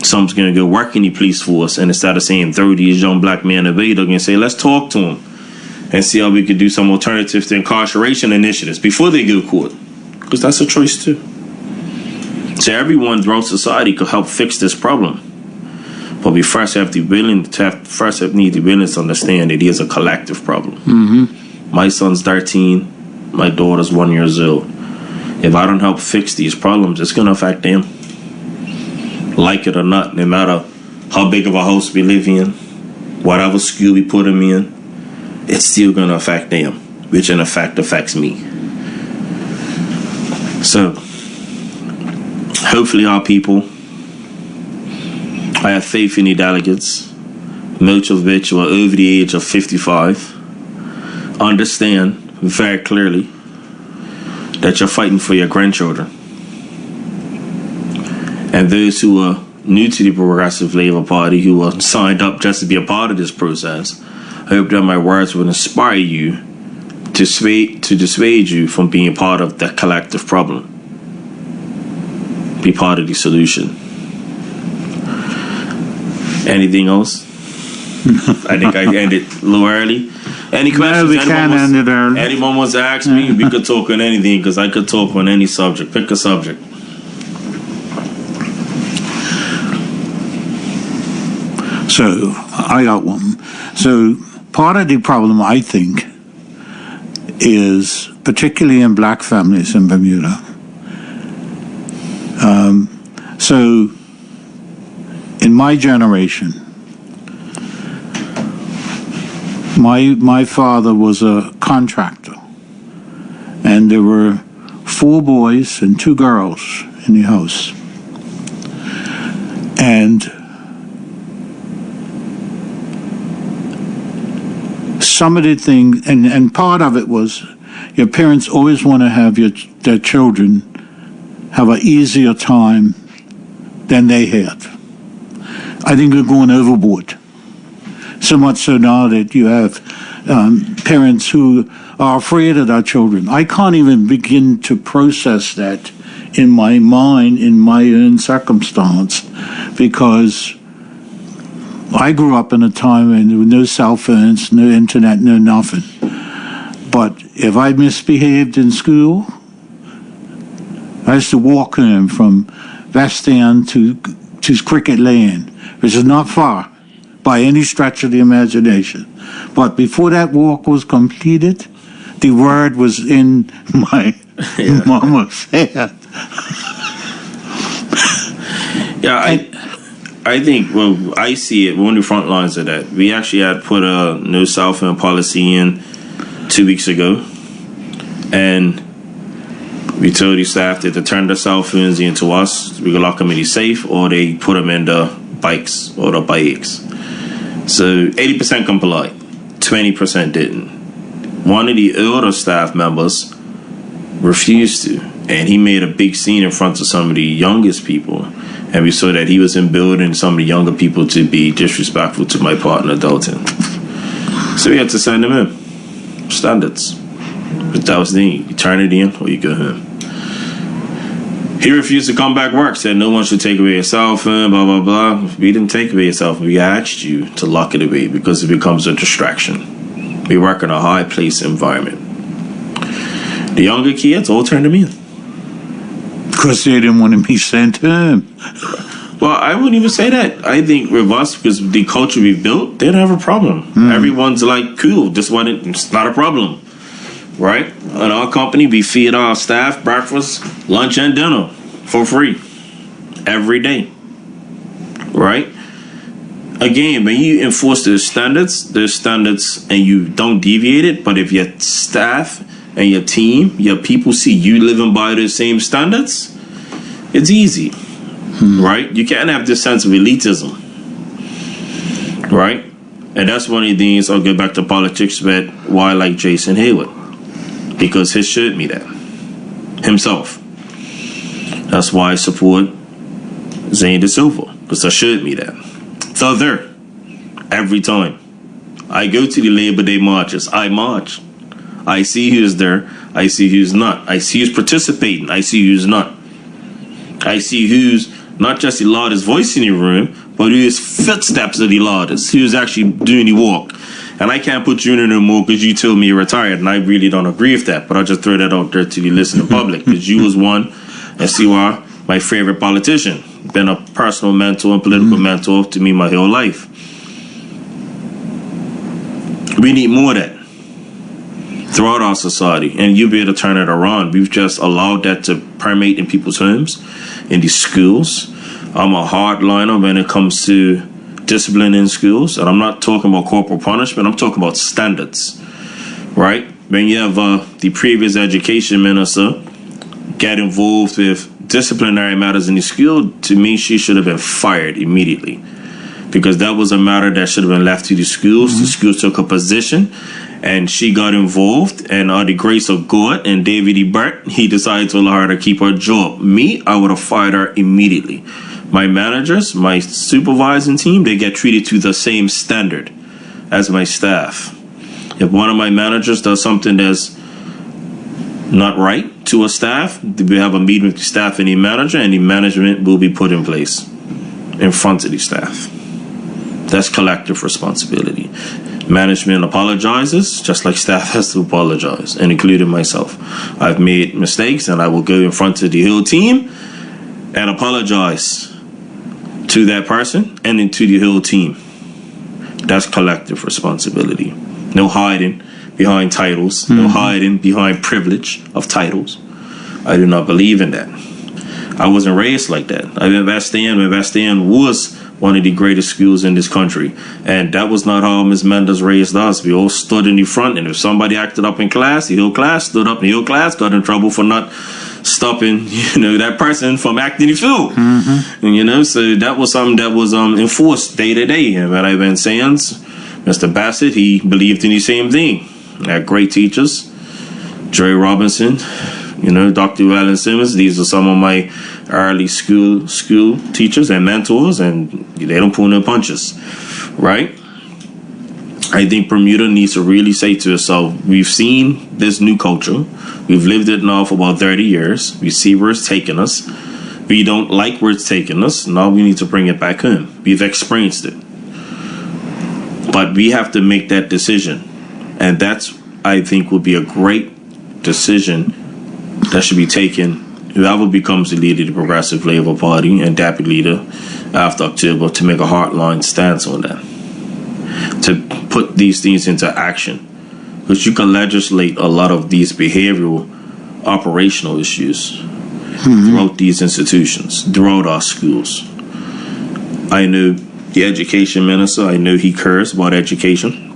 Speaker 2: Some's going to go work in the police force, and instead of saying throw these young black men away, they're going to say, let's talk to them and see how we could do some alternatives to incarceration initiatives before they go to court. Because that's a choice too. So everyone throughout society could help fix this problem. But we first need the willingness to understand it is a collective problem. My son's 13, my daughter's 1 year old. If I don't help fix these problems, it's going to affect them. Like it or not, no matter how big of a house we live in, whatever school we put them in, it's still going to affect them, which in effect affects me. So, hopefully our people, I have faith in the delegates, most of which were over the age of 55, understand very clearly that you're fighting for your grandchildren. And those who are new to the Progressive Labour Party, who are signed up just to be a part of this process, I hope that my words will inspire you to dissuade you from being part of the collective problem. Be part of the solution. Anything else? I think I ended a little early. Any questions?
Speaker 1: No, we can end it early.
Speaker 2: Anyone wants to ask me? We could talk on anything, because I could talk on any subject. Pick a subject.
Speaker 1: So, I got one. So, part of the problem, I think, is, particularly in black families in Bermuda, so in my generation, my father was a contractor, and there were 4 boys and 2 girls in the house. And some of the things, and part of it was, your parents always want to have their children have an easier time than they had. I think they're going overboard. So much so now that you have parents who are afraid of their children. I can't even begin to process that in my mind, in my own circumstance, because I grew up in a time when there were no cell phones, no internet, no nothing. But if I misbehaved in school, I used to walk home from West End to Cricket Lane, which is not far by any stretch of the imagination. But before that walk was completed, the word was in my mama's head.
Speaker 2: I think, well, I see it, we're on the front lines of that. We actually had put a no cell phone policy in 2 weeks ago, and we told the staff that to turn their cell phones into us, we could lock them in the safe, or they put them in the bikes or the bikes. So 80% complied, 20% didn't. One of the older staff members refused to, and he made a big scene in front of some of the youngest people. And we saw that he was emboldening some of the younger people to be disrespectful to my partner, Dalton. So we had to send him in. Standards. But that was the thing. You turn it in or you go home. He refused to come back work, said no one should take away your cell phone, blah, blah, blah. We didn't take away your cell phone. We asked you to lock it away because it becomes a distraction. We work in a high-place environment. The younger kids all turned them in.
Speaker 1: Because they didn't want to be sent home.
Speaker 2: Well, I wouldn't even say that. I think with us, because the culture we've built, they don't have a problem. Everyone's like, cool, it's not a problem. Right? In our company, we feed our staff breakfast, lunch, and dinner for free. Every day. Right? Again, when you enforce those standards, and you don't deviate it, but if your staff and your team, your people see you living by those same standards, it's easy, right? You can't have this sense of elitism, right? And that's one of the things, I'll go back to politics, but why I like Jason Hayward, because he showed me that himself. That's why I support Zane De Silva, because he showed me that. So there, every time I go to the Labor Day marches, I march. I see who's there. I see who's not. I see who's participating. I see who's not. I see who's not just the loudest voice in the room, but who's footsteps of the loudest, who's actually doing the walk. And I can't put you in no more because you told me you're retired, and I really don't agree with that. But I'll just throw that out there to the listening public, because you was one, and CY, my favorite politician. Been a personal mentor and political mentor to me my whole life. We need more of that throughout our society, and you'll be able to turn it around. We've just allowed that to permeate in people's homes, in the schools. I'm a hardliner when it comes to discipline in schools, and I'm not talking about corporal punishment. I'm talking about standards, right? When you have the previous education minister get involved with disciplinary matters in the school, to me, she should have been fired immediately, because that was a matter that should have been left to the schools. The schools took a position, and she got involved, and the grace of God and David E. Burt, he decided to allow her to keep her job. Me, I would have fired her immediately. My managers, my supervising team, they get treated to the same standard as my staff. If one of my managers does something that's not right to a staff, we have a meeting with the staff and the manager, and the management will be put in place in front of the staff. That's collective responsibility. Management apologizes, just like staff has to apologize, and including myself. I've made mistakes, and I will go in front of the whole team and apologize to that person and then to the whole team. That's collective responsibility. No hiding behind titles, no hiding behind privilege of titles. I do not believe in that. I wasn't raised like that. I went West End when West End was one of the greatest schools in this country. And that was not how Ms. Mendes raised us. We all stood in the front, and if somebody acted up in class, the whole class stood up, and the whole class got in trouble for not stopping, that person from acting the fool. And, so that was something that was enforced day to day. And when I went Sands, Mr. Bassett, he believed in the same thing. I had great teachers, Jerry Robinson, Dr. Allen Simmons. These are some of my early school teachers and mentors, and they don't pull no punches, right? I think Bermuda needs to really say to itself, we've seen this new culture. We've lived it now for about 30 years. We see where it's taking us. We don't like where it's taking us. Now we need to bring it back home. We've experienced it. But we have to make that decision. And that's, I think, will be a great decision that should be taken. Whoever becomes the leader of the Progressive Labour Party and deputy leader after October, to make a hardline stance on that. To put these things into action. Because you can legislate a lot of these behavioral, operational issues throughout these institutions, throughout our schools. I know the education minister, I know he cares about education.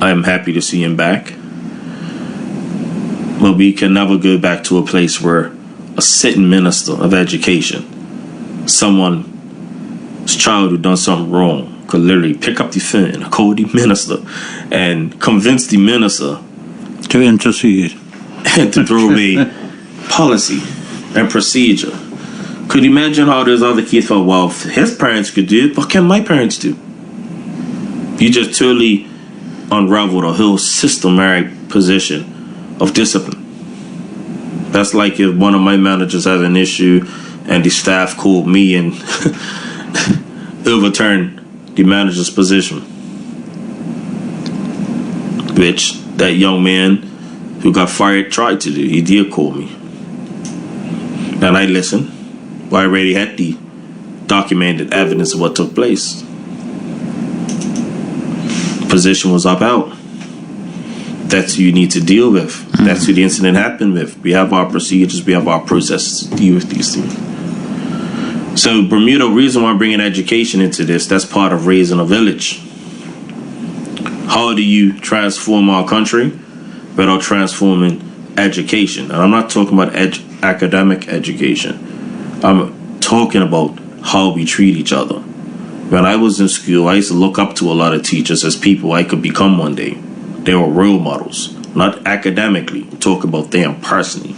Speaker 2: I am happy to see him back. But we can never go back to a place where a sitting minister of education, someone's child who done something wrong, could literally pick up the phone and call the minister and convince the minister
Speaker 1: to intercede
Speaker 2: and to throw away policy and procedure. Could you imagine how those other kids felt? Well, if his parents could do it, what can my parents do? You just totally unraveled a whole systematic position of discipline. That's like if one of my managers has an issue and the staff called me and overturned the manager's position, which that young man who got fired tried to do. He did call me. And I listened. I already had the documented evidence of what took place. Position was upheld. That's who you need to deal with. That's who the incident happened with. We have our procedures, we have our processes to deal with these things. So Bermuda, reason why I'm bringing education into this, that's part of raising a village. How do you transform our country without transforming education? And I'm not talking about academic education. I'm talking about how we treat each other. When I was in school, I used to look up to a lot of teachers as people I could become one day. They were role models, not academically, talk about them personally.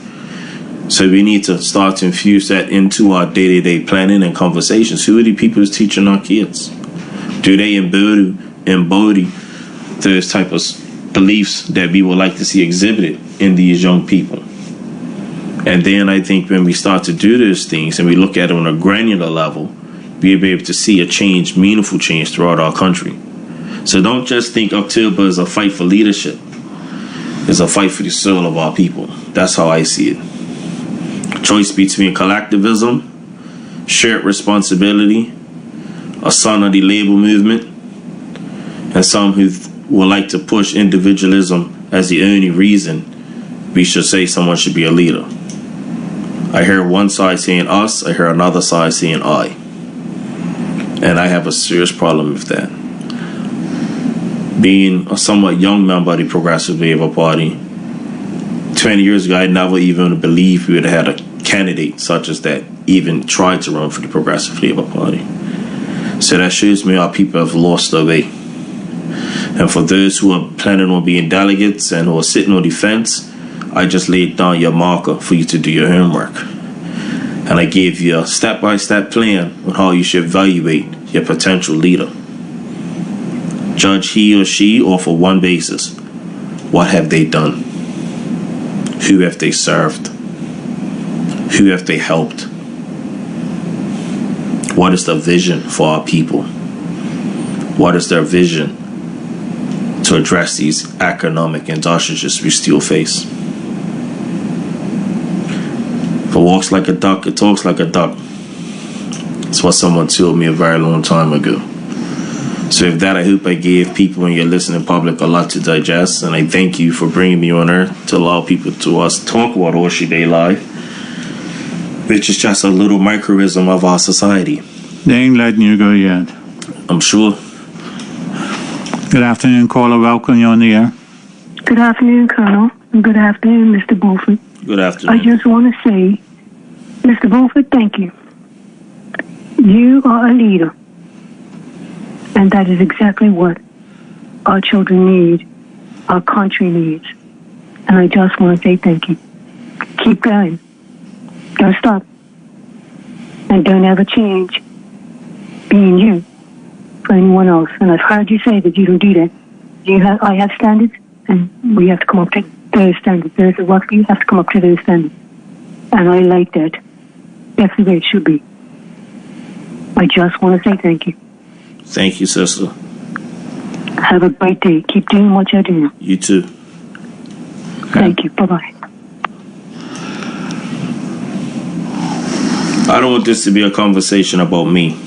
Speaker 2: So we need to start to infuse that into our day-to-day planning and conversations. Who are the people who's teaching our kids? Do they embody those type of beliefs that we would like to see exhibited in these young people? And then I think when we start to do those things and we look at it on a granular level, we'll be able to see a change, meaningful change throughout our country. So don't just think October is a fight for leadership. It's a fight for the soul of our people. That's how I see it. Choice between collectivism, shared responsibility, a son of the labor movement, and some who would like to push individualism as the only reason we should say someone should be a leader. I hear one side saying us, I hear another side saying I. And I have a serious problem with that. Being a somewhat young member of the Progressive Labour Party, 20 years ago, I never even believed we would have had a candidate such as that even tried to run for the Progressive Labour Party. So that shows me our people have lost their way. And for those who are planning on being delegates and who are sitting on the fence, I just laid down your marker for you to do your homework. And I gave you a step-by-step plan on how you should evaluate your potential leader. Judge he or she off of one basis. What have they done? Who have they served? Who have they helped? What is the vision for our people? What is their vision to address these economic injustices we still face? If it walks like a duck, it talks like a duck. It's what someone told me a very long time ago. So with that, I hope I gave people in your listening public a lot to digest, and I thank you for bringing me on earth to allow people to us talk about Horseshoe Bay Live, which is just a little microism of our society.
Speaker 1: They ain't letting you go yet.
Speaker 2: I'm sure.
Speaker 1: Good afternoon, caller. Welcome. You're on the air.
Speaker 8: Good afternoon, Colonel, and good afternoon, Mr. Bulford.
Speaker 2: Good afternoon.
Speaker 8: I just want to say, Mr. Bulford, thank you. You are a leader. And that is exactly what our children need, our country needs. And I just want to say thank you. Keep going. Don't stop. And don't ever change being you. for anyone else. And I've heard you say that you don't do that. I have standards, and we have to come up to those standards. Those that work for you have to come up to those standards. And I like that. That's the way it should be. I just want to say thank you.
Speaker 2: Thank you, sister.
Speaker 8: Have a great day. Keep doing what you're doing.
Speaker 2: You too.
Speaker 8: Thank you. Bye-bye.
Speaker 2: I don't want this to be a conversation about me.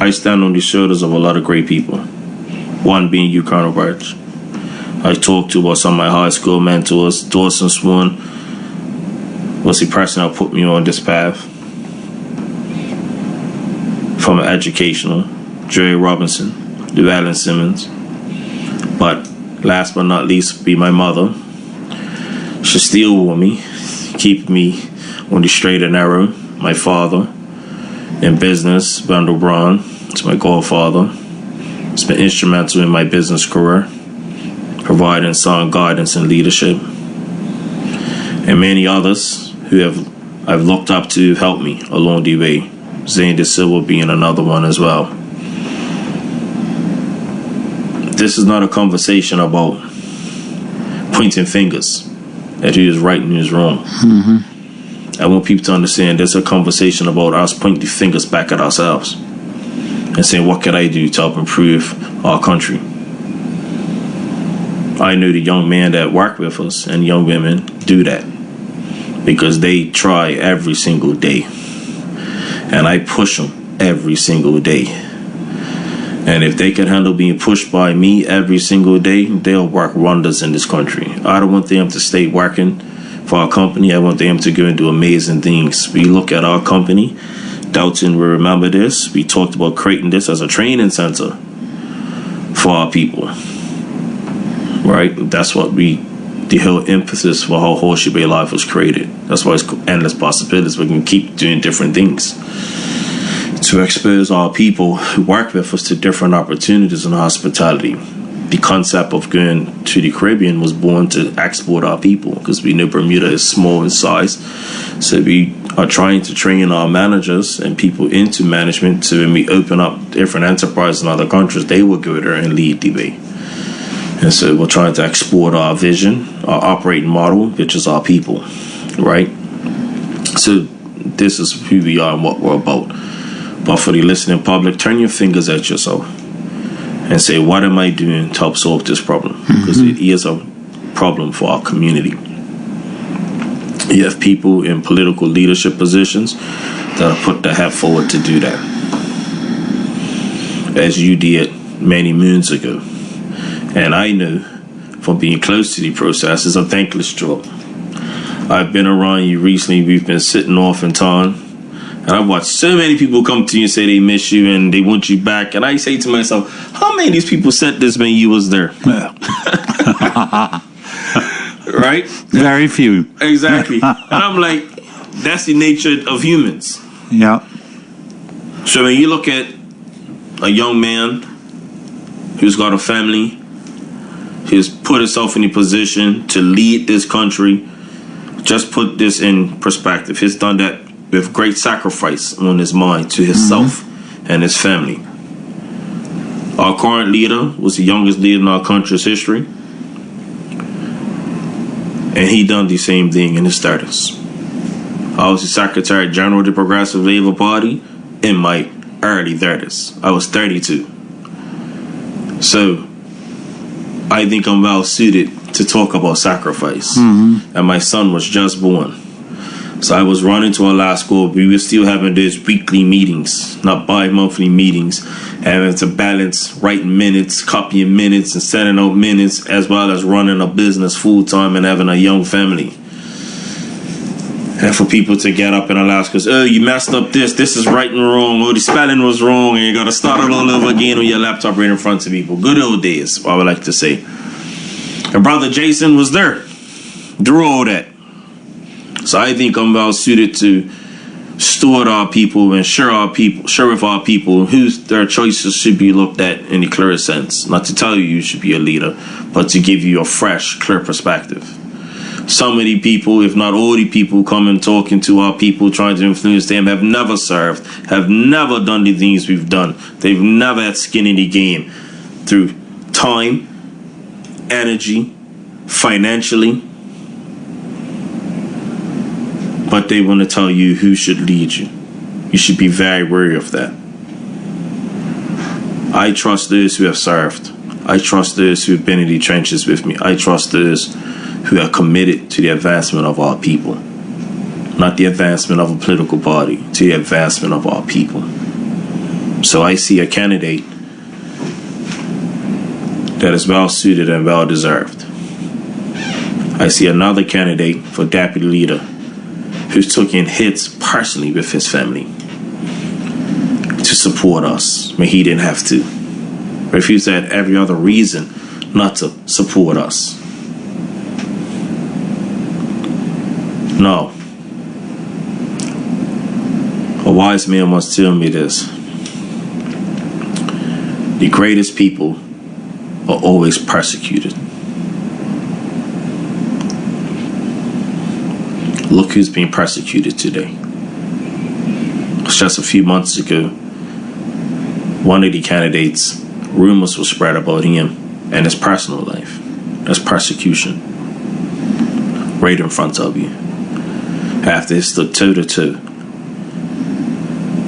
Speaker 2: I stand on the shoulders of a lot of great people. One being you, Colonel Birch. I talked to about some of my high school mentors. Dawson Swan was the person that put me on this path. From an educational, Jerry Robinson, Llewellyn Simmons. But last but not least, be my mother. She's still with me, keep me on the straight and narrow. My father in business, Wendell Braun, is my godfather. He's been instrumental in my business career, providing sound guidance and leadership. And many others who I've looked up to help me along the way. Zane De Silva being another one as well. This is not a conversation about pointing fingers at who is right and who is wrong.
Speaker 1: Mm-hmm.
Speaker 2: I want people to understand there's a conversation about us pointing the fingers back at ourselves and saying, what can I do to help improve our country? I know the young men that work with us and young women do that because they try every single day. And I push them every single day. And if they can handle being pushed by me every single day, they'll work wonders in this country. I don't want them to stay working for our company. I want them to go and do amazing things. We look at our company, Dalton will remember this. We talked about creating this as a training center for our people. Right? That's what the whole emphasis for how Horseshoe Bay Life was created. That's why it's endless possibilities. We can keep doing different things to expose our people who work with us to different opportunities in hospitality. The concept of going to the Caribbean was born to export our people because we know Bermuda is small in size. So we are trying to train our managers and people into management so when we open up different enterprises in other countries, they will go there and lead the way. And so we're trying to export our vision, our operating model, which is our people, right? So this is who we are and what we're about. But for the listening public, turn your fingers at yourself and say, what am I doing to help solve this problem? Because it is a problem for our community. You have people in political leadership positions that have put their head forward to do that, as you did many moons ago. And I know from being close to the process, it's a thankless job. I've been around you recently. We've been sitting off in town. And I've watched so many people come to you and say they miss you and they want you back. And I say to myself, how many of these people said this when you was there?
Speaker 1: Yeah.
Speaker 2: Right?
Speaker 1: Very few.
Speaker 2: Exactly. And I'm like, that's the nature of humans.
Speaker 1: Yeah.
Speaker 2: So when you look at a young man who's got a family, who's put himself in a position to lead this country, just put this in perspective. He's done that with great sacrifice on his mind to himself and his family. Our current leader was the youngest leader in our country's history. And he done the same thing in his 30s. I was the Secretary General of the Progressive Labour Party in my early 30s. I was 32. So I think I'm well suited to talk about sacrifice. And my son was just born. So I was running to our last school. We were still having those weekly meetings, not bi-monthly meetings, having to balance writing minutes, copying minutes, and sending out minutes, as well as running a business full-time and having a young family. And for people to get up and Alaska, oh, you messed up this is writing wrong, or the spelling was wrong, and you got to start it all over again on your laptop right in front of people. Good old days, I would like to say. And Brother Jason was there through all that. So I think I'm well suited to steward our people and share with our people whose their choices should be looked at in the clearest sense. Not to tell you you should be a leader, but to give you a fresh, clear perspective. Some of the people, if not all the people, coming talking to our people, trying to influence them, have never served, have never done the things we've done. They've never had skin in the game through time, energy, financially. But they want to tell you who should lead you. You should be very wary of that. I trust those who have served. I trust those who have been in the trenches with me. I trust those who are committed to the advancement of our people. Not the advancement of a political party, to the advancement of our people. So I see a candidate that is well suited and well deserved. I see another candidate for deputy leader who's taking hits personally with his family to support us when he didn't have to. Refused to have every other reason not to support us. No. A wise man once told me this. The greatest people are always persecuted. Look who's being persecuted today. Just a few months ago, one of the candidates, rumors were spread about him and his personal life. That's persecution. Right in front of you. After he stood toe-to-toe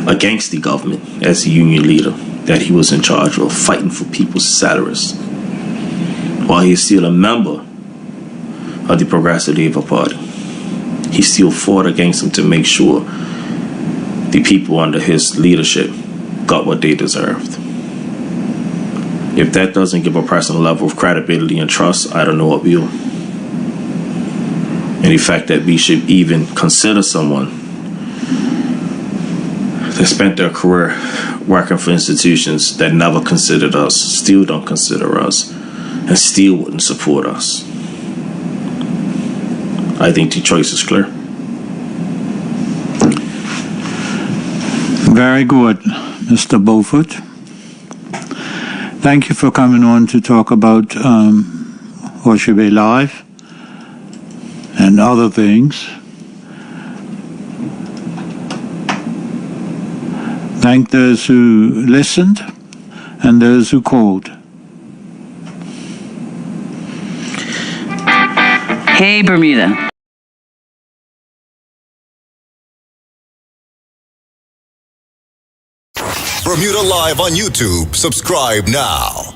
Speaker 2: against the government as the union leader that he was in charge of, fighting for people's salaries, while he's still a member of the Progressive Labour Party. He still fought against him to make sure the people under his leadership got what they deserved. If that doesn't give a person a level of credibility and trust, I don't know what will. And the fact that we should even consider someone that spent their career working for institutions that never considered us, still don't consider us, and still wouldn't support us. I think the choice is clear.
Speaker 1: Very good, Mr. Beaufort. Thank you for coming on to talk about Horseshoe Bay Live and other things. Thank those who listened and those who called.
Speaker 9: Hey, Bermuda.
Speaker 10: Bermuda Live on YouTube. Subscribe now.